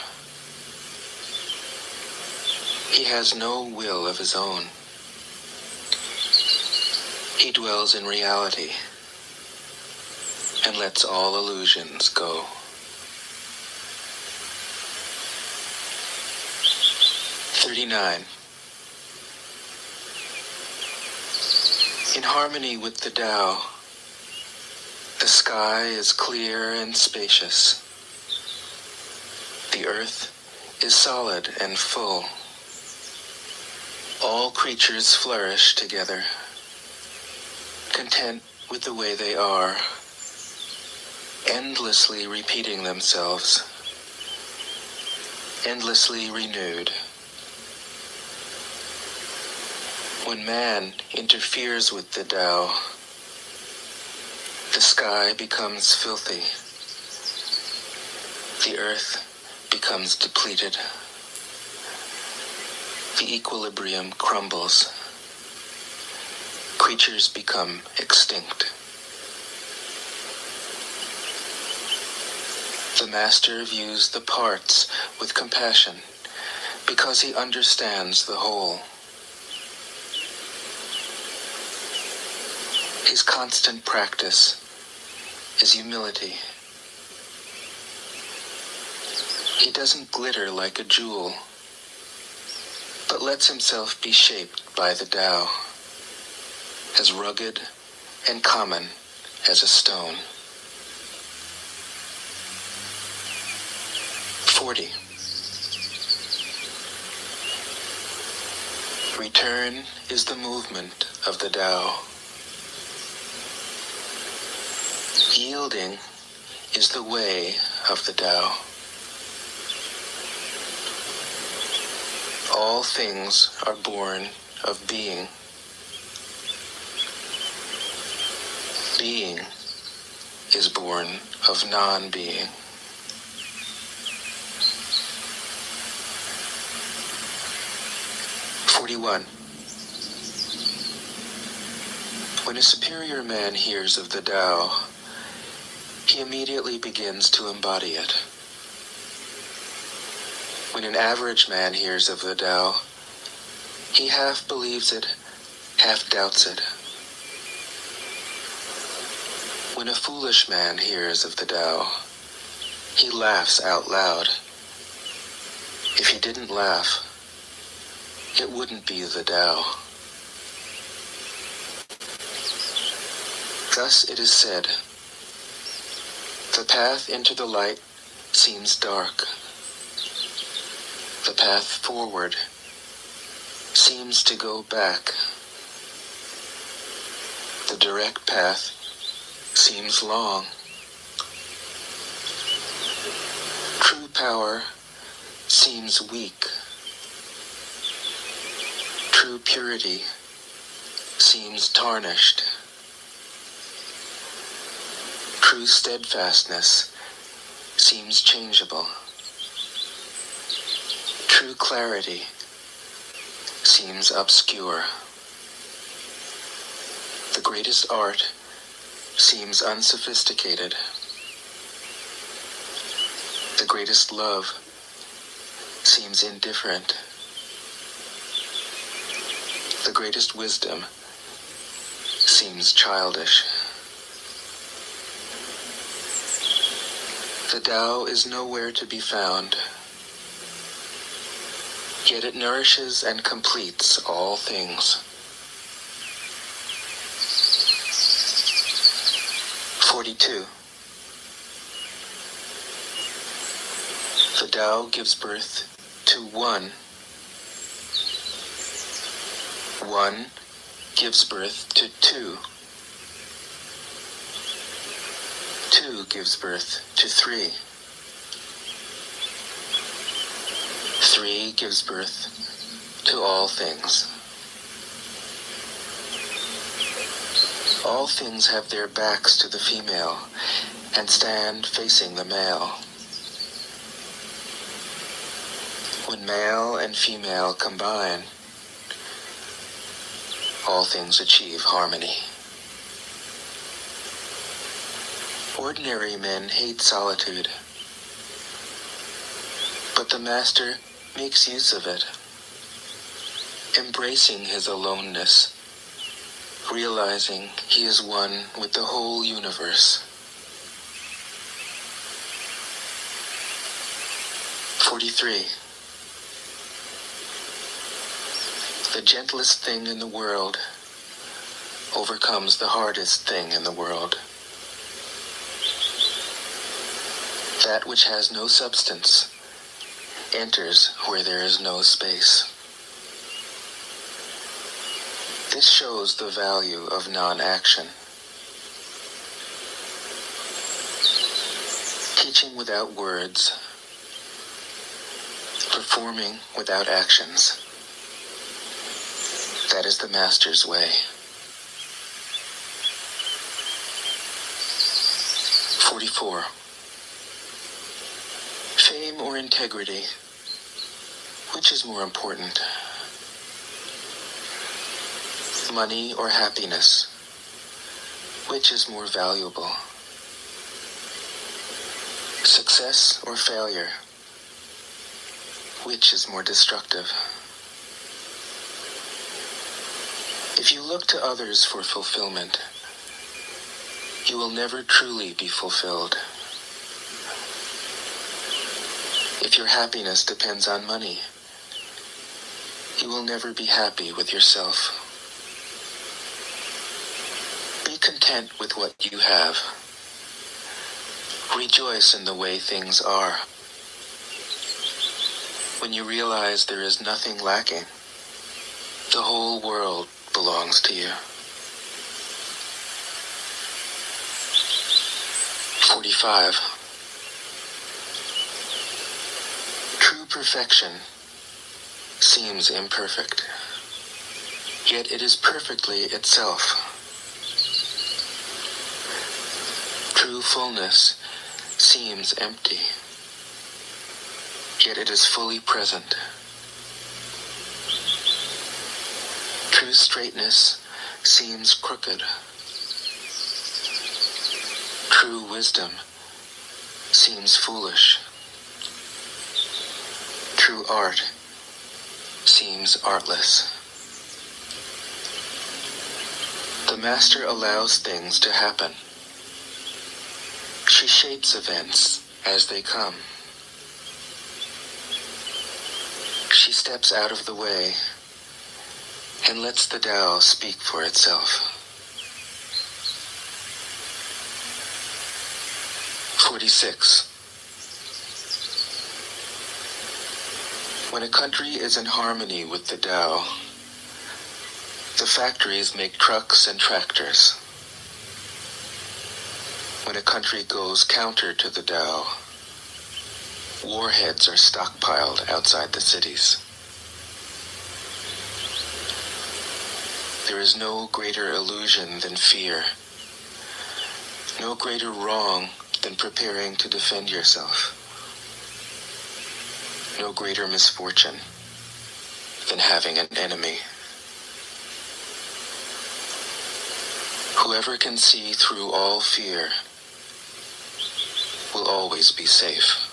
He has no will of his own. He dwells in reality and lets all illusions go. "39. In harmony with the Tao, the sky is clear and spacious. The earth is solid and full. All creatures flourish together, content with the way they are, endlessly repeating themselves, endlessly renewed. When man interferes with the Tao, the sky becomes filthy, the earth becomes depleted, the equilibrium crumbles, creatures become extinct. The master views the parts with compassion because he understands the whole. His constant practice is humility. He doesn't glitter like a jewel, but lets himself be shaped by the Tao, as rugged and common as a stone. 40. Return is the movement of the Tao. Yielding is the way of the Tao. All things are born of being. Being is born of non-being. When a superior man hears of the Tao, he immediately begins to embody it. When an average man hears of the Tao, he half believes it, half doubts it. When a foolish man hears of the Tao, he laughs out loud. If he didn't laugh, it wouldn't be the Tao. Thus it is said, the path into the light seems dark. The path forward seems to go back. The direct path seems long. True power seems weak. True purity seems tarnished. True steadfastness seems changeable. True clarity seems obscure. The greatest art seems unsophisticated. The greatest love seems indifferent. The greatest wisdom seems childish. The Tao is nowhere to be found, yet it nourishes and completes all things. 42. The Tao gives birth to one. One gives birth to two. Two gives birth to three. Three gives birth to all things. All things have their backs to the female and stand facing the male. When male and female combine, all things achieve harmony. Ordinary men hate solitude, but the Master makes use of it, embracing his aloneness, realizing he is one with the whole universe. 43. The gentlest thing in the world overcomes the hardest thing in the world. That which has no substance enters where there is no space. This shows the value of non-action. Teaching without words, performing without actions. That is the Master's way. 44. Fame or integrity? Which is more important? Money or happiness? Which is more valuable? Success or failure? Which is more destructive? If you look to others for fulfillment, you will never truly be fulfilled. If your happiness depends on money, you will never be happy with yourself. Be content with what you have. Rejoice in the way things are. When you realize there is nothing lacking, the whole world belongs to you. 45. True perfection seems imperfect, yet it is perfectly itself. True fullness seems empty, yet it is fully present. True straightness seems crooked. True wisdom seems foolish. True art seems artless. The Master allows things to happen. She shapes events as they come. She steps out of the way and lets the Tao speak for itself. 46. When a country is in harmony with the Tao, the factories make trucks and tractors. When a country goes counter to the Tao, warheads are stockpiled outside the cities. There is no greater illusion than fear, no greater wrong than preparing to defend yourself, no greater misfortune than having an enemy. Whoever can see through all fear will always be safe.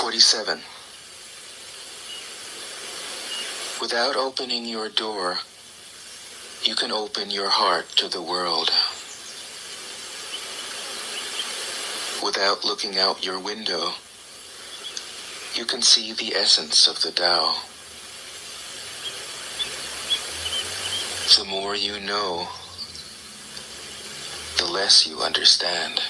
47. Without opening your door, you can open your heart to the world. Without looking out your window, you can see the essence of the Tao. The more you know, the less you understand.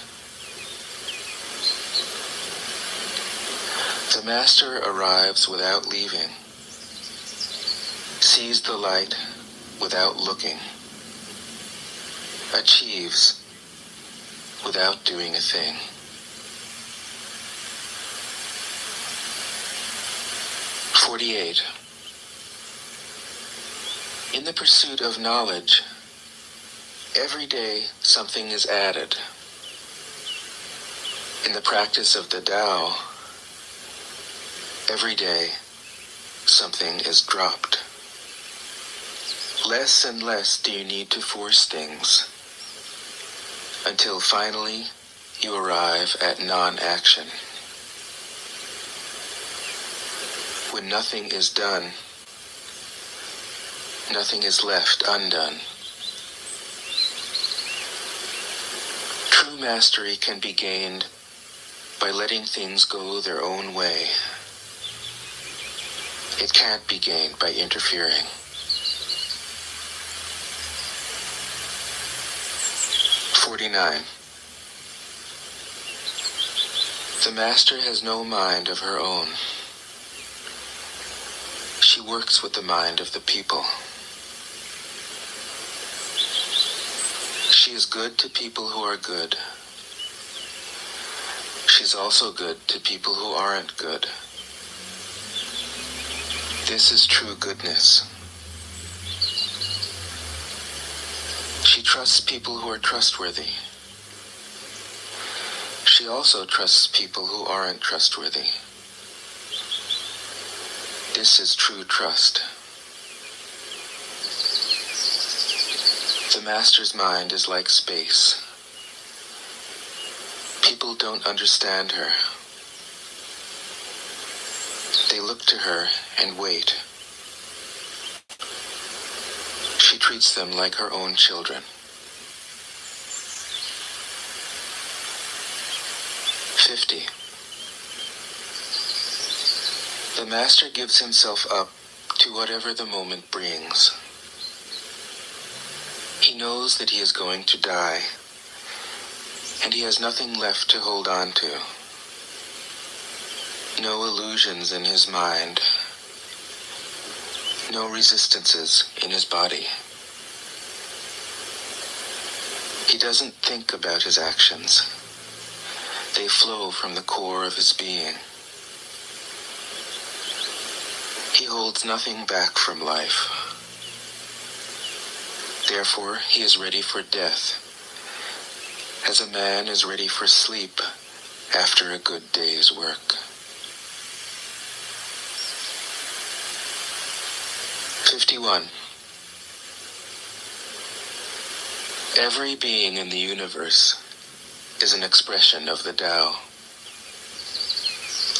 The Master arrives without leaving, sees the light without looking, achieves without doing a thing. "48. In the pursuit of knowledge, every day something is added. In the practice of the Tao, every day something is dropped. Less and less do you need to force things, until finally you arrive at non-action. When nothing is done, nothing is left undone. True mastery can be gained by letting things go their own way. It can't be gained by interfering. 49. The Master has no mind of her own. She works with the mind of the people. She is good to people who are good. She's also good to people who aren't good. This is true goodness. She trusts people who are trustworthy. She also trusts people who aren't trustworthy. This is true trust. The Master's mind is like space. People don't understand her. They look to her and wait. She treats them like her own children. 50. The Master gives himself up to whatever the moment brings. He knows that he is going to die, and he has nothing left to hold on to. No illusions in his mind, no resistances in his body. He doesn't think about his actions. They flow from the core of his being. He holds nothing back from life. Therefore, he is ready for death, as a man is ready for sleep after a good day's work. 51. Every being in the universe is an expression of the Tao.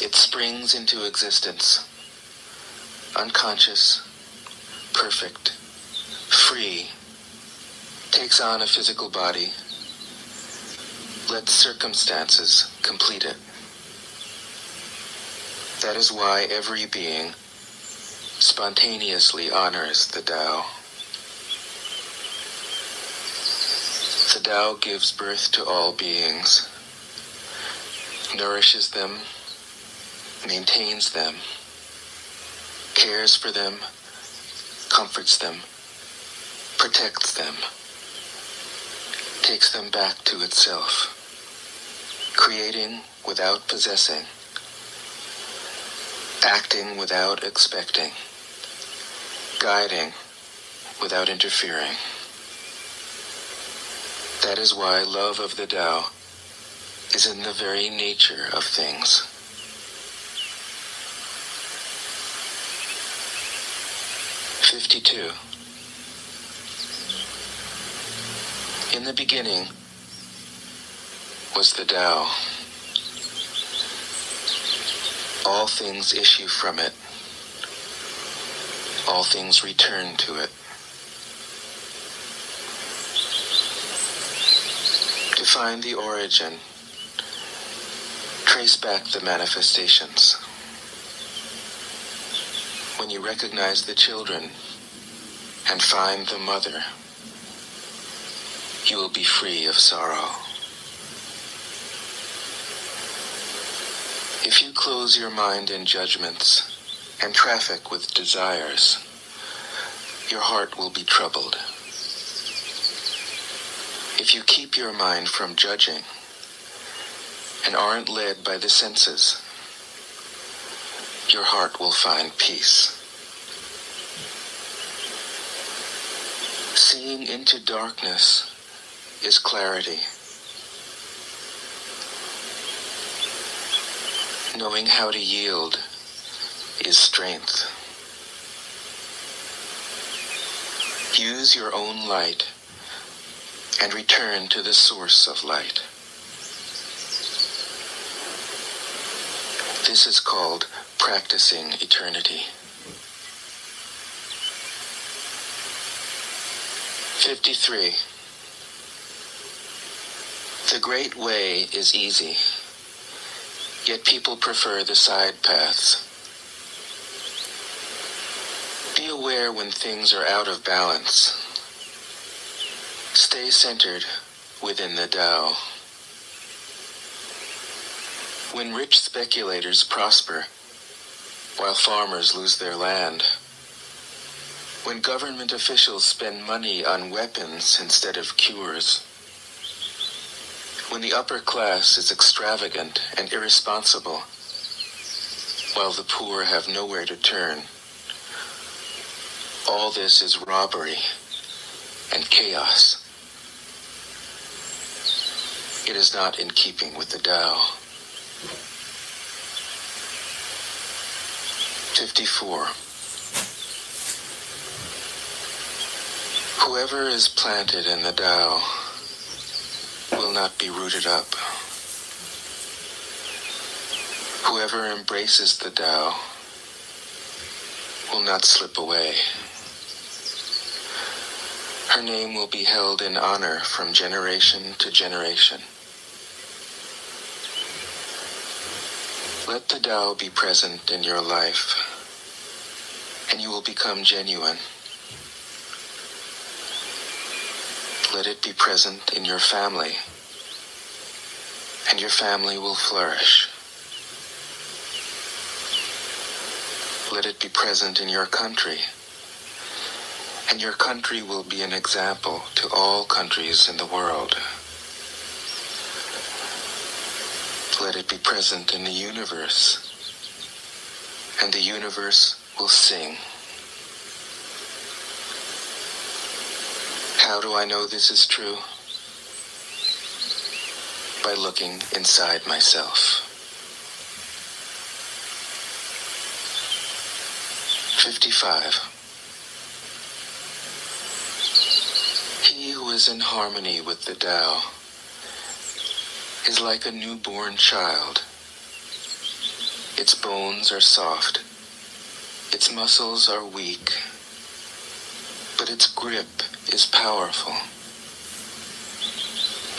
It springs into existence, unconscious, perfect, free, takes on a physical body, lets circumstances complete it. That is why every being spontaneously honors the Tao. The Tao gives birth to all beings, nourishes them, maintains them, cares for them, comforts them, protects them, takes them back to itself, creating without possessing, acting without expecting, guiding without interfering. That is why love of the Tao is in the very nature of things. (52) In the beginning was the Tao. All things issue from it. All things return to it. To find the origin, trace back the manifestations. When you recognize the children and find the mother, you will be free of sorrow. If you close your mind in judgments and traffic with desires, your heart will be troubled. If you keep your mind from judging and aren't led by the senses, your heart will find peace. Seeing into darkness is clarity. Knowing how to yield is strength. Use your own light and return to the source of light. This is called practicing eternity. 53. The great way is easy, yet people prefer the side paths. Be aware when things are out of balance. Stay centered within the Tao. When rich speculators prosper, while farmers lose their land, when government officials spend money on weapons instead of cures, when the upper class is extravagant and irresponsible, while the poor have nowhere to turn, all this is robbery and chaos. It is not in keeping with the Tao. 54. Whoever is planted in the Tao will not be rooted up. Whoever embraces the Tao will not slip away. Her name will be held in honor from generation to generation. Let the Tao be present in your life, and you will become genuine. Let it be present in your family, and your family will flourish. Let it be present in your country, and your country will be an example to all countries in the world. Let it be present in the universe, and the universe will sing. How do I know this is true? By looking inside myself. 55. He who is in harmony with the Tao is like a newborn child. Its bones are soft, its muscles are weak, but its grip is powerful.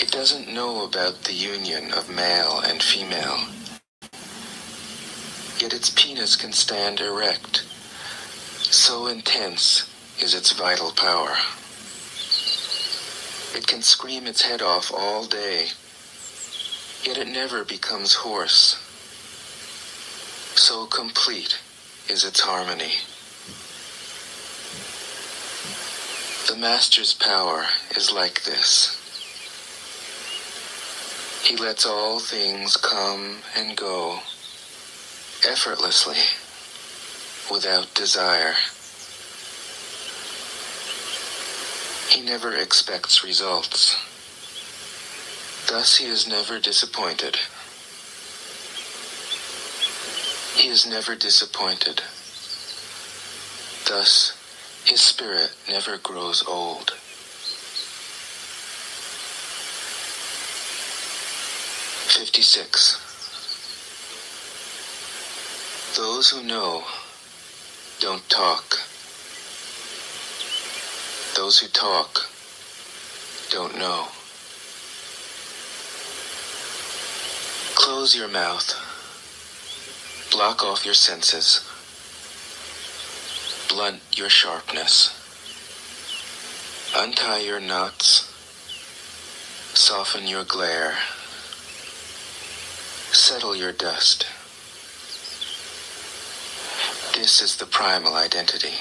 It doesn't know about the union of male and female, yet its penis can stand erect. So intense is its vital power. It can scream its head off all day, yet it never becomes hoarse. So complete is its harmony. The Master's power is like this. He lets all things come and go effortlessly. without desire. He never expects results. Thus he is never disappointed. He is never disappointed. Thus his spirit never grows old. 56. Those who know don't talk. Those who talk don't know. Close your mouth. Block off your senses. Blunt your sharpness. Untie your knots. Soften your glare. Settle your dust. This is the primal identity.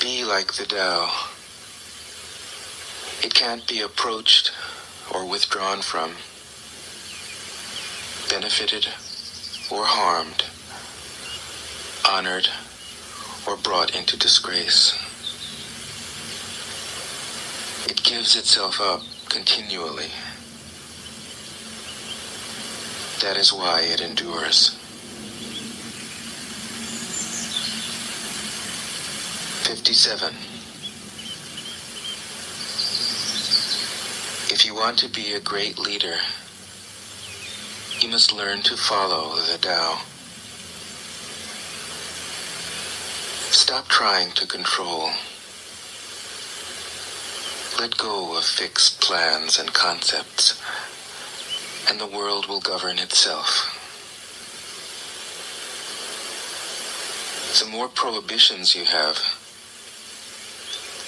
Be like the Tao. It can't be approached or withdrawn from, benefited or harmed, honored or brought into disgrace. It gives itself up continually. That is why it endures. 57. If you want to be a great leader, you must learn to follow the Tao. Stop trying to control. Let go of fixed plans and concepts, and the world will govern itself. The more prohibitions you have,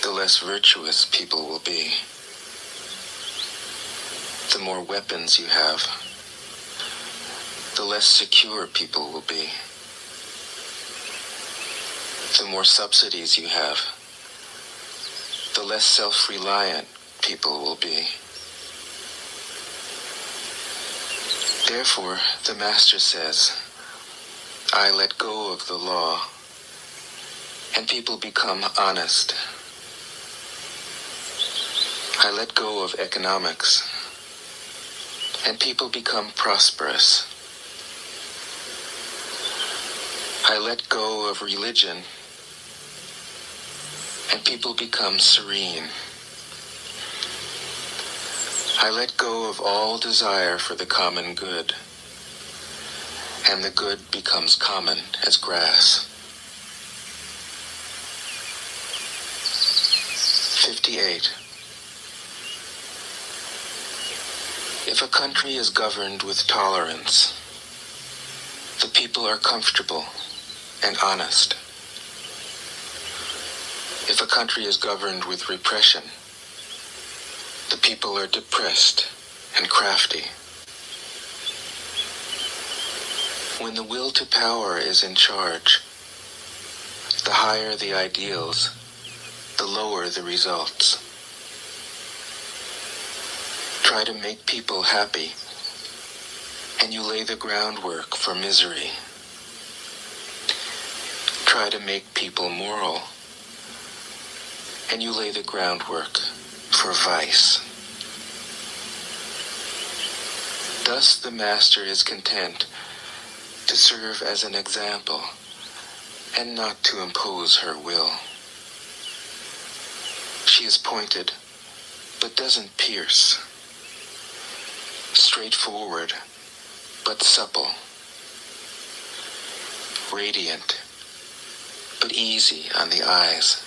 the less virtuous people will be. The more weapons you have, the less secure people will be. The more subsidies you have, the less self-reliant people will be. Therefore, the Master says, I let go of the law, and people become honest. I let go of economics, and people become prosperous. I let go of religion, and people become serene. I let go of all desire for the common good, and the good becomes common as grass. 58. If a country is governed with tolerance, the people are comfortable and honest. If a country is governed with repression, the people are depressed and crafty. When the will to power is in charge, the higher the ideals, the lower the results. Try to make people happy, and you lay the groundwork for misery. Try to make people moral, and you lay the groundwork for vice. Thus the Master is content to serve as an example and not to impose her will. She is pointed, but doesn't pierce. Straightforward, but supple. Radiant, but easy on the eyes.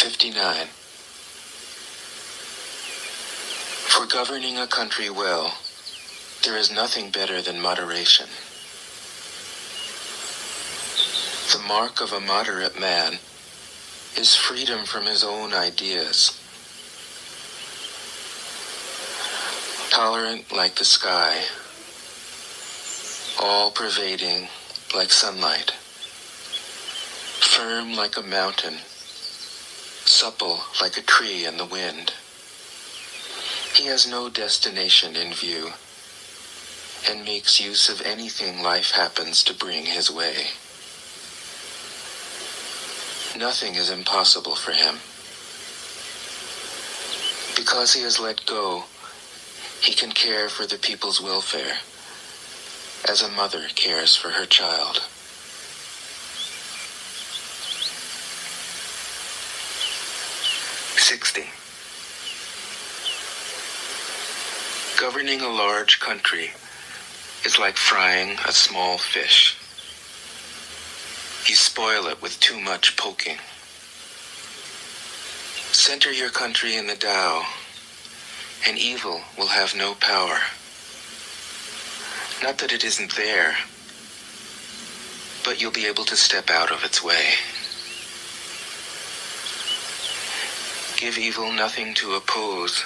59. For governing a country well, there is nothing better than moderation. The mark of a moderate man is freedom from his own ideas. Tolerant like the sky, all-pervading like sunlight, firm like a mountain, supple like a tree in the wind. He has no destination in view and makes use of anything life happens to bring his way. Nothing is impossible for him. Because he has let go, he can care for the people's welfare as a mother cares for her child. Governing a large country is like frying a small fish. You spoil it with too much poking. Center your country in the Tao, and evil will have no power. Not that it isn't there, but you'll be able to step out of its way. Give evil nothing to oppose,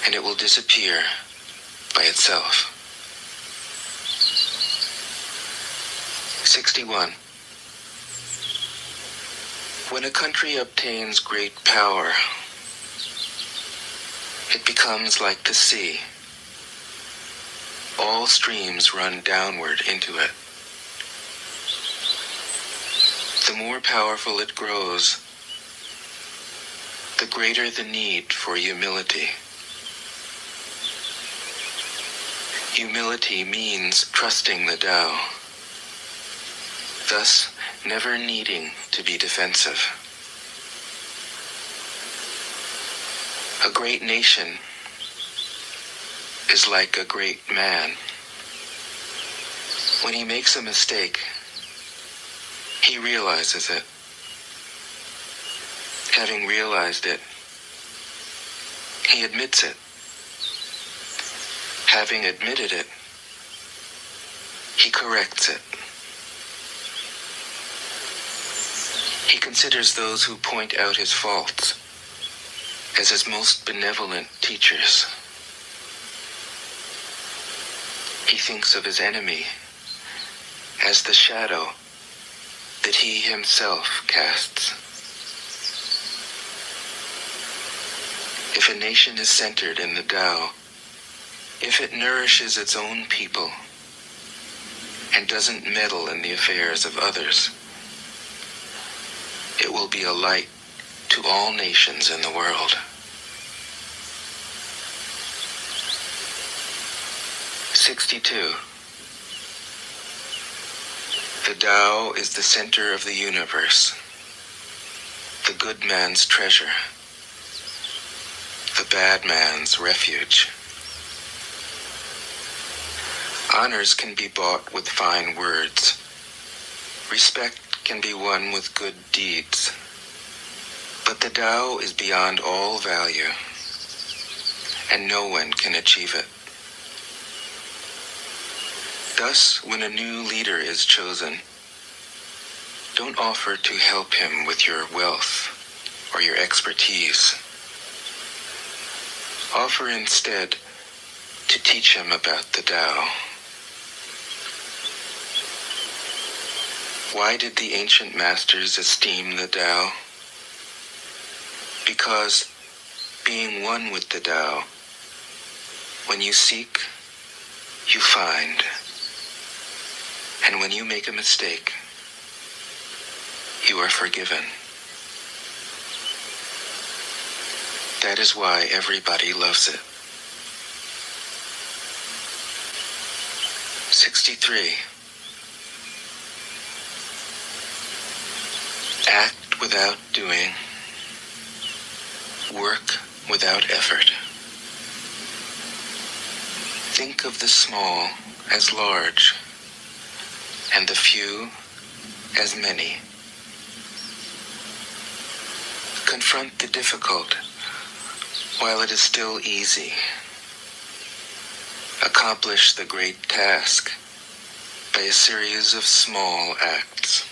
and it will disappear by itself. 61. When a country obtains great power, it becomes like the sea. All streams run downward into it. The more powerful it grows, the greater the need for humility. Humility means trusting the Tao, thus never needing to be defensive. A great nation is like a great man. When he makes a mistake, he realizes it. Having realized it, he admits it. Having admitted it, he corrects it. He considers those who point out his faults as his most benevolent teachers. He thinks of his enemy as the shadow that he himself casts. If a nation is centered in the Tao, if it nourishes its own people and doesn't meddle in the affairs of others, it will be a light to all nations in the world. 62. The Tao is the center of the universe, the good man's treasure, the bad man's refuge. Honors can be bought with fine words. Respect can be won with good deeds. But the Tao is beyond all value, and no one can achieve it. Thus, when a new leader is chosen, don't offer to help him with your wealth or your expertise. Offer instead to teach him about the Tao. Why did the ancient masters esteem the Tao? Because, being one with the Tao, when you seek, you find. And when you make a mistake, you are forgiven. That is why everybody loves it. 63. Act without doing. Work without effort. Think of the small as large, and the few as many. Confront the difficult while it is still easy. Accomplish the great task by a series of small acts.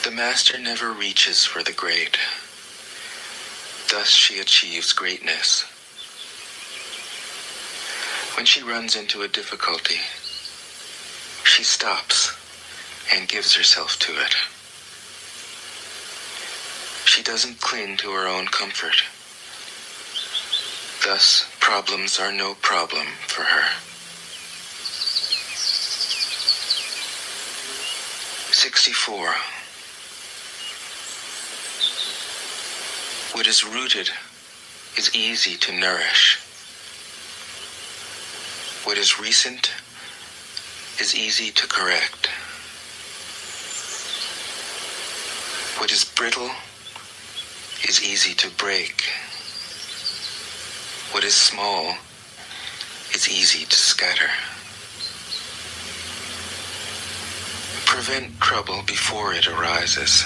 The master never reaches for the great. Thus she achieves greatness. When she runs into a difficulty, she stops and gives herself to it. She She doesn't cling to her own comfort. Thus, problems are no problem for her. 64. What is rooted is easy to nourish. What is recent is easy to correct. What is brittle is easy to break. What is small is easy to scatter. Prevent trouble before it arises.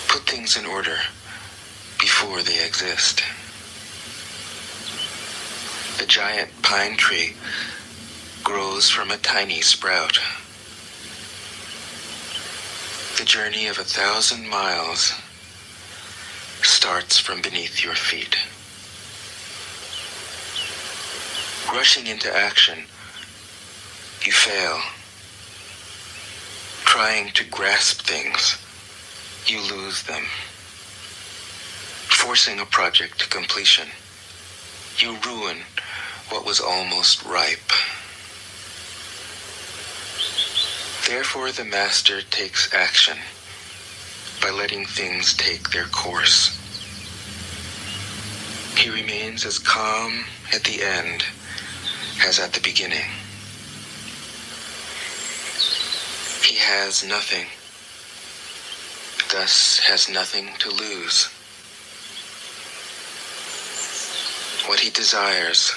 Put things in order before they exist. A giant pine tree grows from a tiny sprout. The journey of 1,000 miles starts from beneath your feet. Rushing into action, you fail. Trying to grasp things, you lose them. Forcing a project to completion, you ruin what was almost ripe. Therefore, the master takes action by letting things take their course. He remains as calm at the end as at the beginning. He has nothing, thus has nothing to lose. What he desires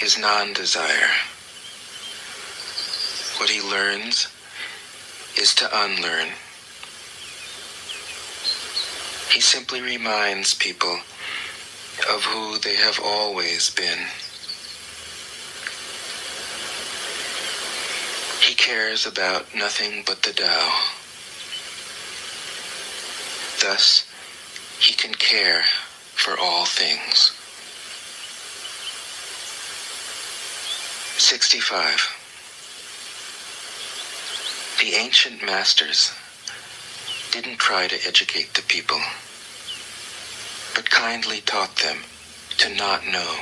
is non-desire. What he learns is to unlearn. He simply reminds people of who they have always been. He cares about nothing but the Tao. Thus, he can care for all things. 65. The ancient masters didn't try to educate the people, but kindly taught them to not know.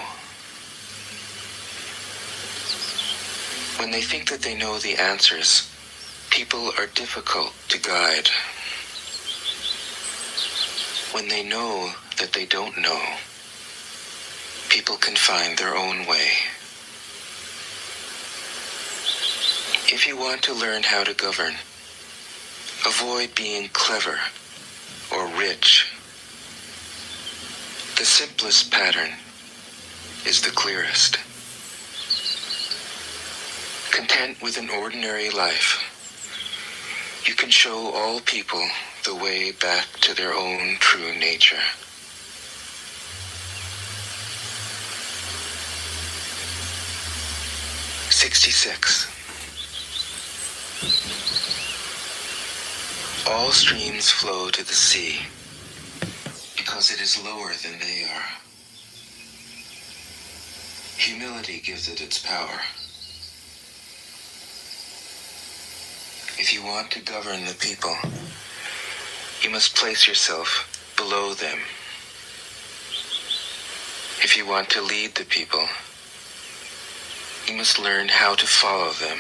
When they think that they know the answers, people are difficult to guide. When they know that they don't know, people can find their own way. If you want to learn how to govern, avoid being clever or rich. The simplest pattern is the clearest. Content with an ordinary life, you can show all people the way back to their own true nature. '66. All streams flow to the sea because it is lower than they are. Humility gives it its power. If you want to govern the people, you must place yourself below them. If you want to lead the people, you must learn how to follow them.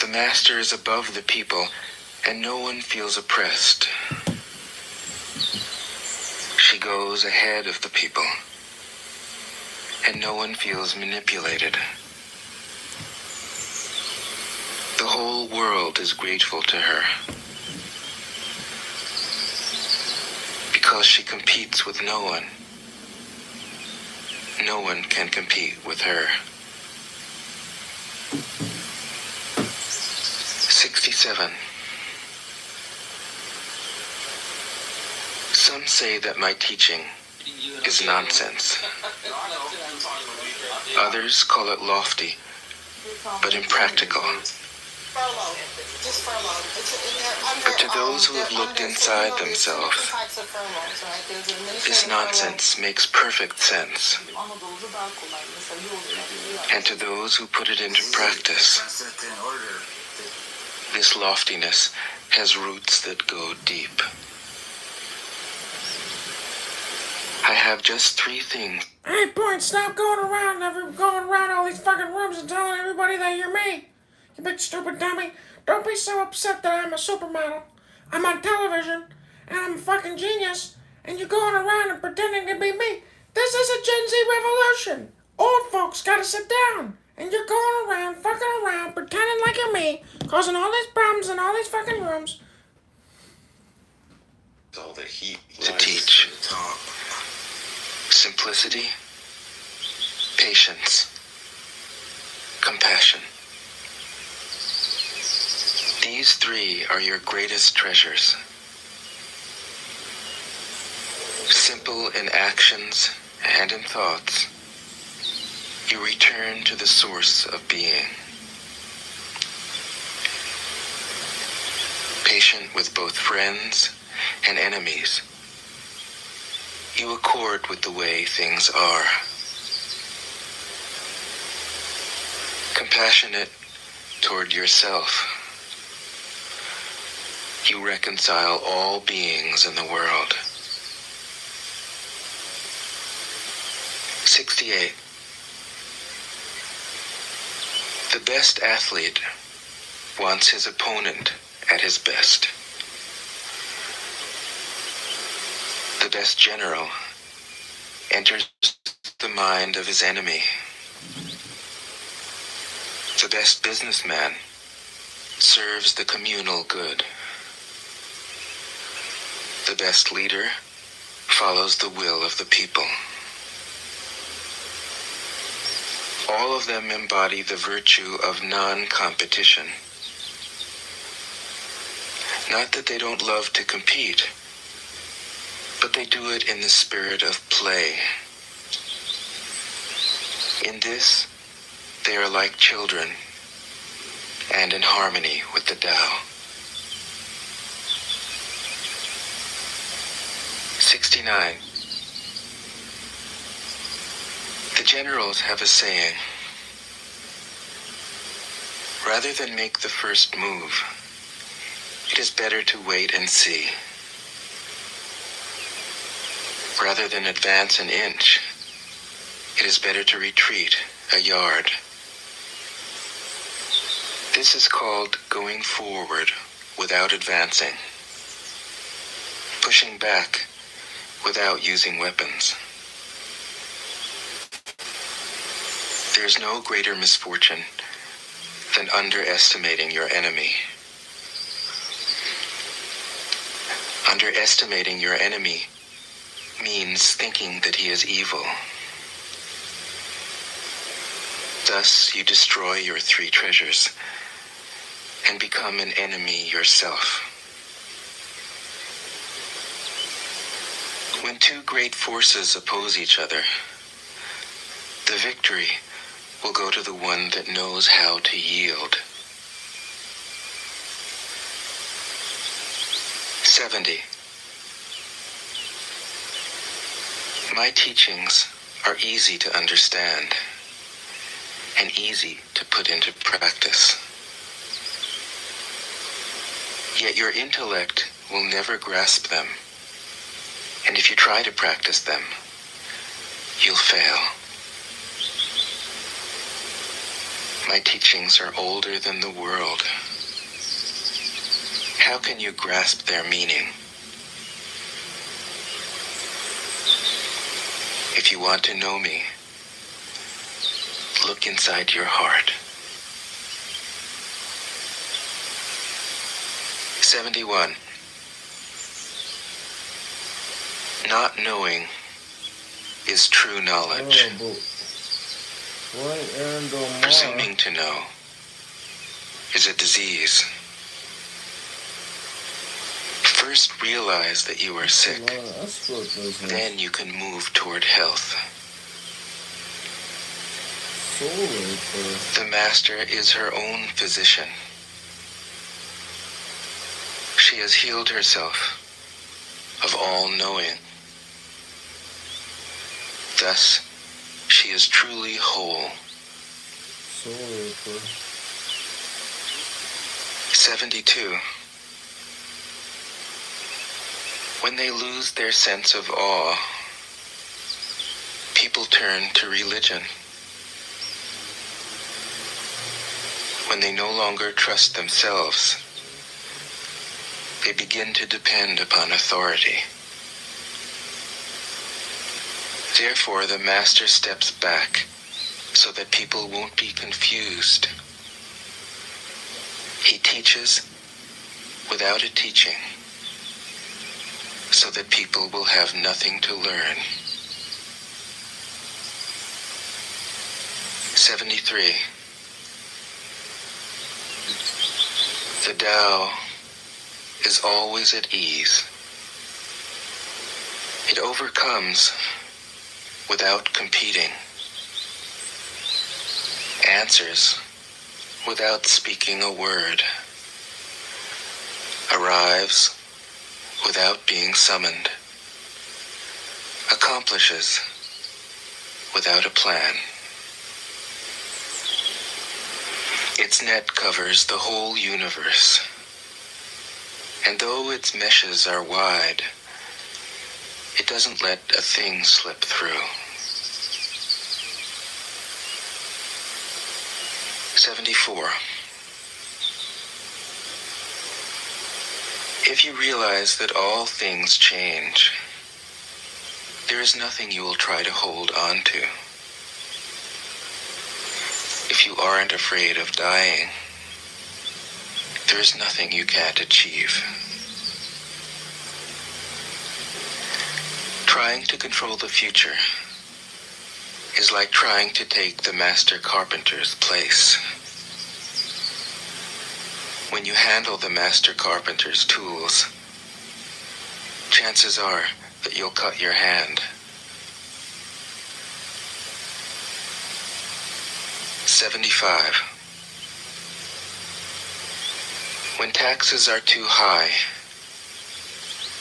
The master is above the people, and no one feels oppressed. She goes ahead of the people, and no one feels manipulated. The whole world is grateful to her, because she competes with no one. No one can compete with her. 67. Some say that my teaching is nonsense. Others call it lofty, but impractical. But to those who have looked inside themselves, this nonsense makes perfect sense. And to those who put it into practice, This loftiness has roots that go deep. I have just 3 things. Hey, Point, stop going around all these fucking rooms and telling everybody that you're me. You big stupid dummy. Don't be so upset that I'm a supermodel. I'm on television, and I'm a fucking genius, and you're going around and pretending to be me. This is a Gen Z revolution. Old folks gotta sit down, and you're going around, fucking around, pretending like you're me, causing all these problems in all these fucking rooms. All the heat To rises teach. to the top. Simplicity, patience, compassion. These 3 are your greatest treasures. Simple in actions and in thoughts, you return to the source of being. Patient with both friends and enemies, you accord with the way things are. Compassionate toward yourself, you reconcile all beings in the world. 68. The best athlete wants his opponent at his best. The best general enters the mind of his enemy. The best businessman serves the communal good. The best leader follows the will of the people. All of them embody the virtue of non-competition. Not that they don't love to compete, but they do it in the spirit of play. In this, they are like children, and in harmony with the Tao. 69. The generals have a saying: rather than make the first move, it is better to wait and see. Rather than advance an inch, it is better to retreat a yard. This is called going forward without advancing, pushing back without using weapons. There is no greater misfortune than underestimating your enemy. Underestimating your enemy means thinking that he is evil. Thus, you destroy your 3 treasures and become an enemy yourself. When 2 great forces oppose each other, the victory will go to the one that knows how to yield. 70. My teachings are easy to understand and easy to put into practice. Yet your intellect will never grasp them, and if you try to practice them, you'll fail. My teachings are older than the world. How can you grasp their meaning? If you want to know me, look inside your heart. 71. Not knowing is true knowledge. Presuming to know is a disease. First realize that you are sick, then you can move toward health. The master is her own physician. She has healed herself of all knowing. Thus, she is truly whole. 72. When they lose their sense of awe, people turn to religion. When they no longer trust themselves, they begin to depend upon authority. Therefore, the master steps back so that people won't be confused. He teaches without a teaching so that people will have nothing to learn. 73. The Tao is always at ease. It overcomes without competing, answers without speaking a word, arrives without being summoned, accomplishes without a plan. Its net covers the whole universe, and though its meshes are wide, it doesn't let a thing slip through. 74. If you realize that all things change, there is nothing you will try to hold on to. If you aren't afraid of dying, there is nothing you can't achieve. Trying to control the future is like trying to take the master carpenter's place. When you handle the master carpenter's tools, chances are that you'll cut your hand. 75. When taxes are too high,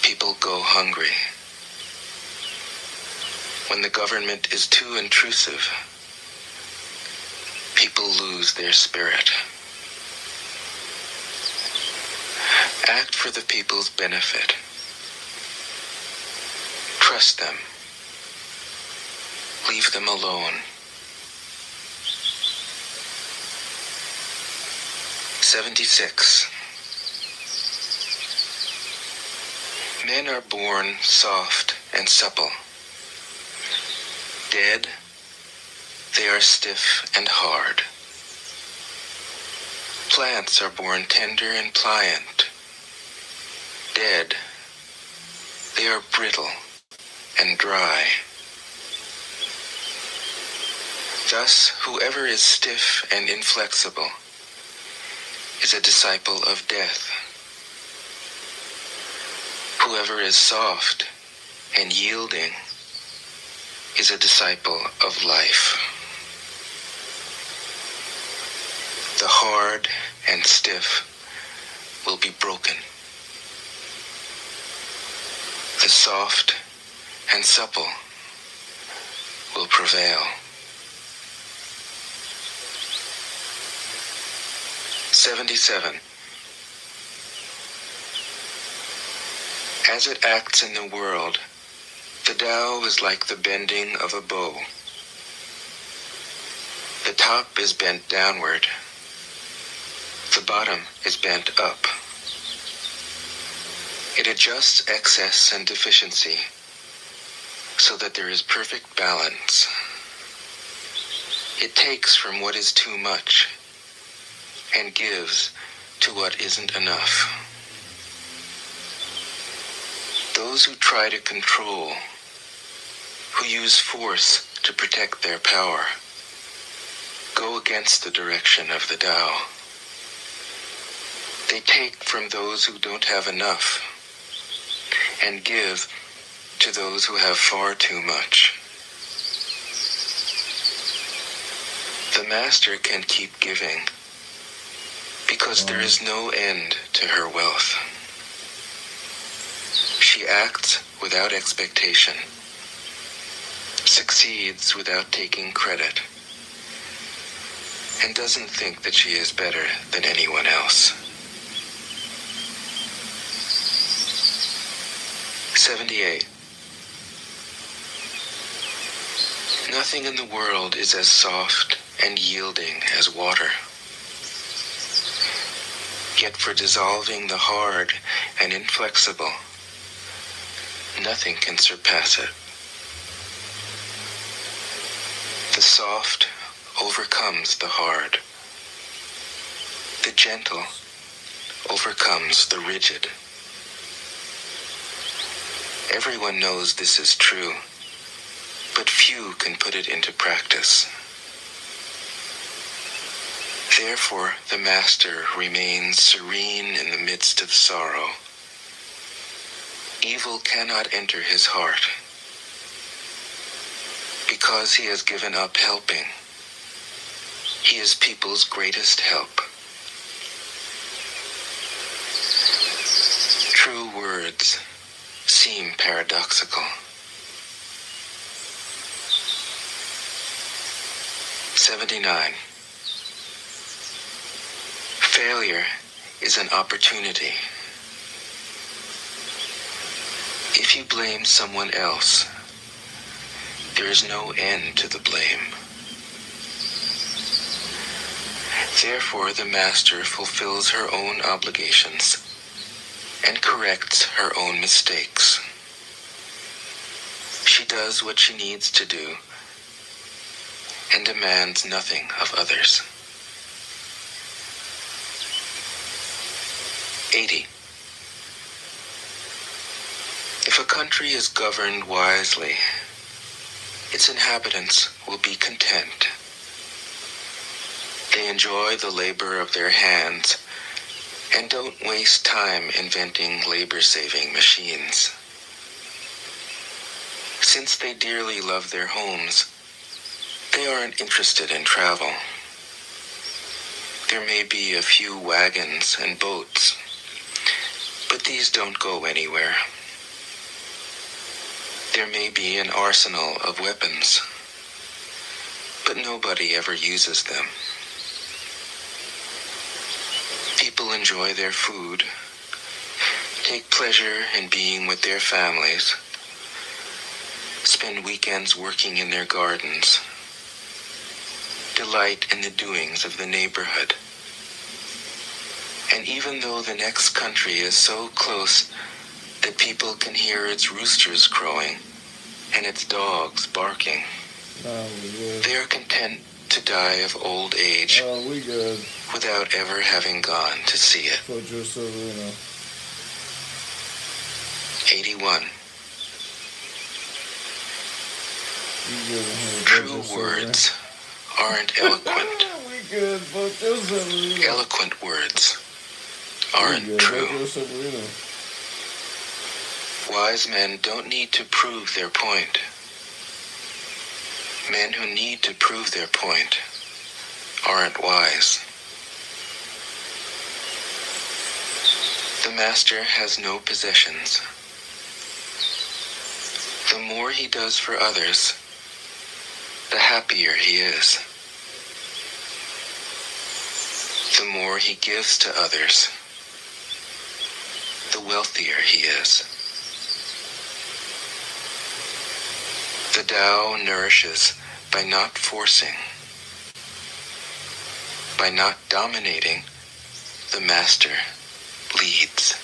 people go hungry. When the government is too intrusive, people lose their spirit. Act for the people's benefit. Trust them. Leave them alone. 76. Men are born soft and supple. Dead, they are stiff and hard. Plants are born tender and pliant. Dead, they are brittle and dry. Thus, whoever is stiff and inflexible is a disciple of death. Whoever is soft and yielding is a disciple of life. The hard and stiff will be broken. The soft and supple will prevail. 77. As it acts in the world, the Tao is like the bending of a bow. The top is bent downward. The bottom is bent up. It adjusts excess and deficiency so that there is perfect balance. It takes from what is too much and gives to what isn't enough. Those who try to control, who use force to protect their power, go against the direction of the Tao. They take from those who don't have enough and give to those who have far too much. The master can keep giving because there is no end to her wealth. She acts without expectation, succeeds without taking credit, and doesn't think that she is better than anyone else. 78. Nothing in the world is as soft and yielding as water. Yet for dissolving the hard and inflexible, nothing can surpass it. The soft overcomes the hard. The gentle overcomes the rigid. Everyone knows this is true, but few can put it into practice. Therefore, the master remains serene in the midst of sorrow. Evil cannot enter his heart, because he has given up helping. He is people's greatest help. True words seem paradoxical. 79. Failure is an opportunity. If you blame someone else, there is no end to the blame. Therefore, the master fulfills her own obligations and corrects her own mistakes. She does what she needs to do and demands nothing of others. 80. If a country is governed wisely, its inhabitants will be content. They enjoy the labor of their hands and don't waste time inventing labor-saving machines. Since they dearly love their homes, they aren't interested in travel. There may be a few wagons and boats, but these don't go anywhere. There may be an arsenal of weapons, but nobody ever uses them. People enjoy their food, take pleasure in being with their families, spend weekends working in their gardens, delight in the doings of the neighborhood. And even though the next country is so close that people can hear its roosters crowing and its dogs barking, they are content to die of old age without ever having gone to see it. 81. True words aren't eloquent. Eloquent words aren't true. Wise men don't need to prove their point. Men who need to prove their point aren't wise. The master has no possessions. The more he does for others, the happier he is. The more he gives to others, the wealthier he is. The Tao nourishes by not forcing. By not dominating, the master leads.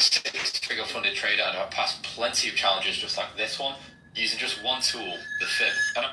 a six-figure funded trader and I've passed plenty of challenges just like this one using just one tool, the fib. And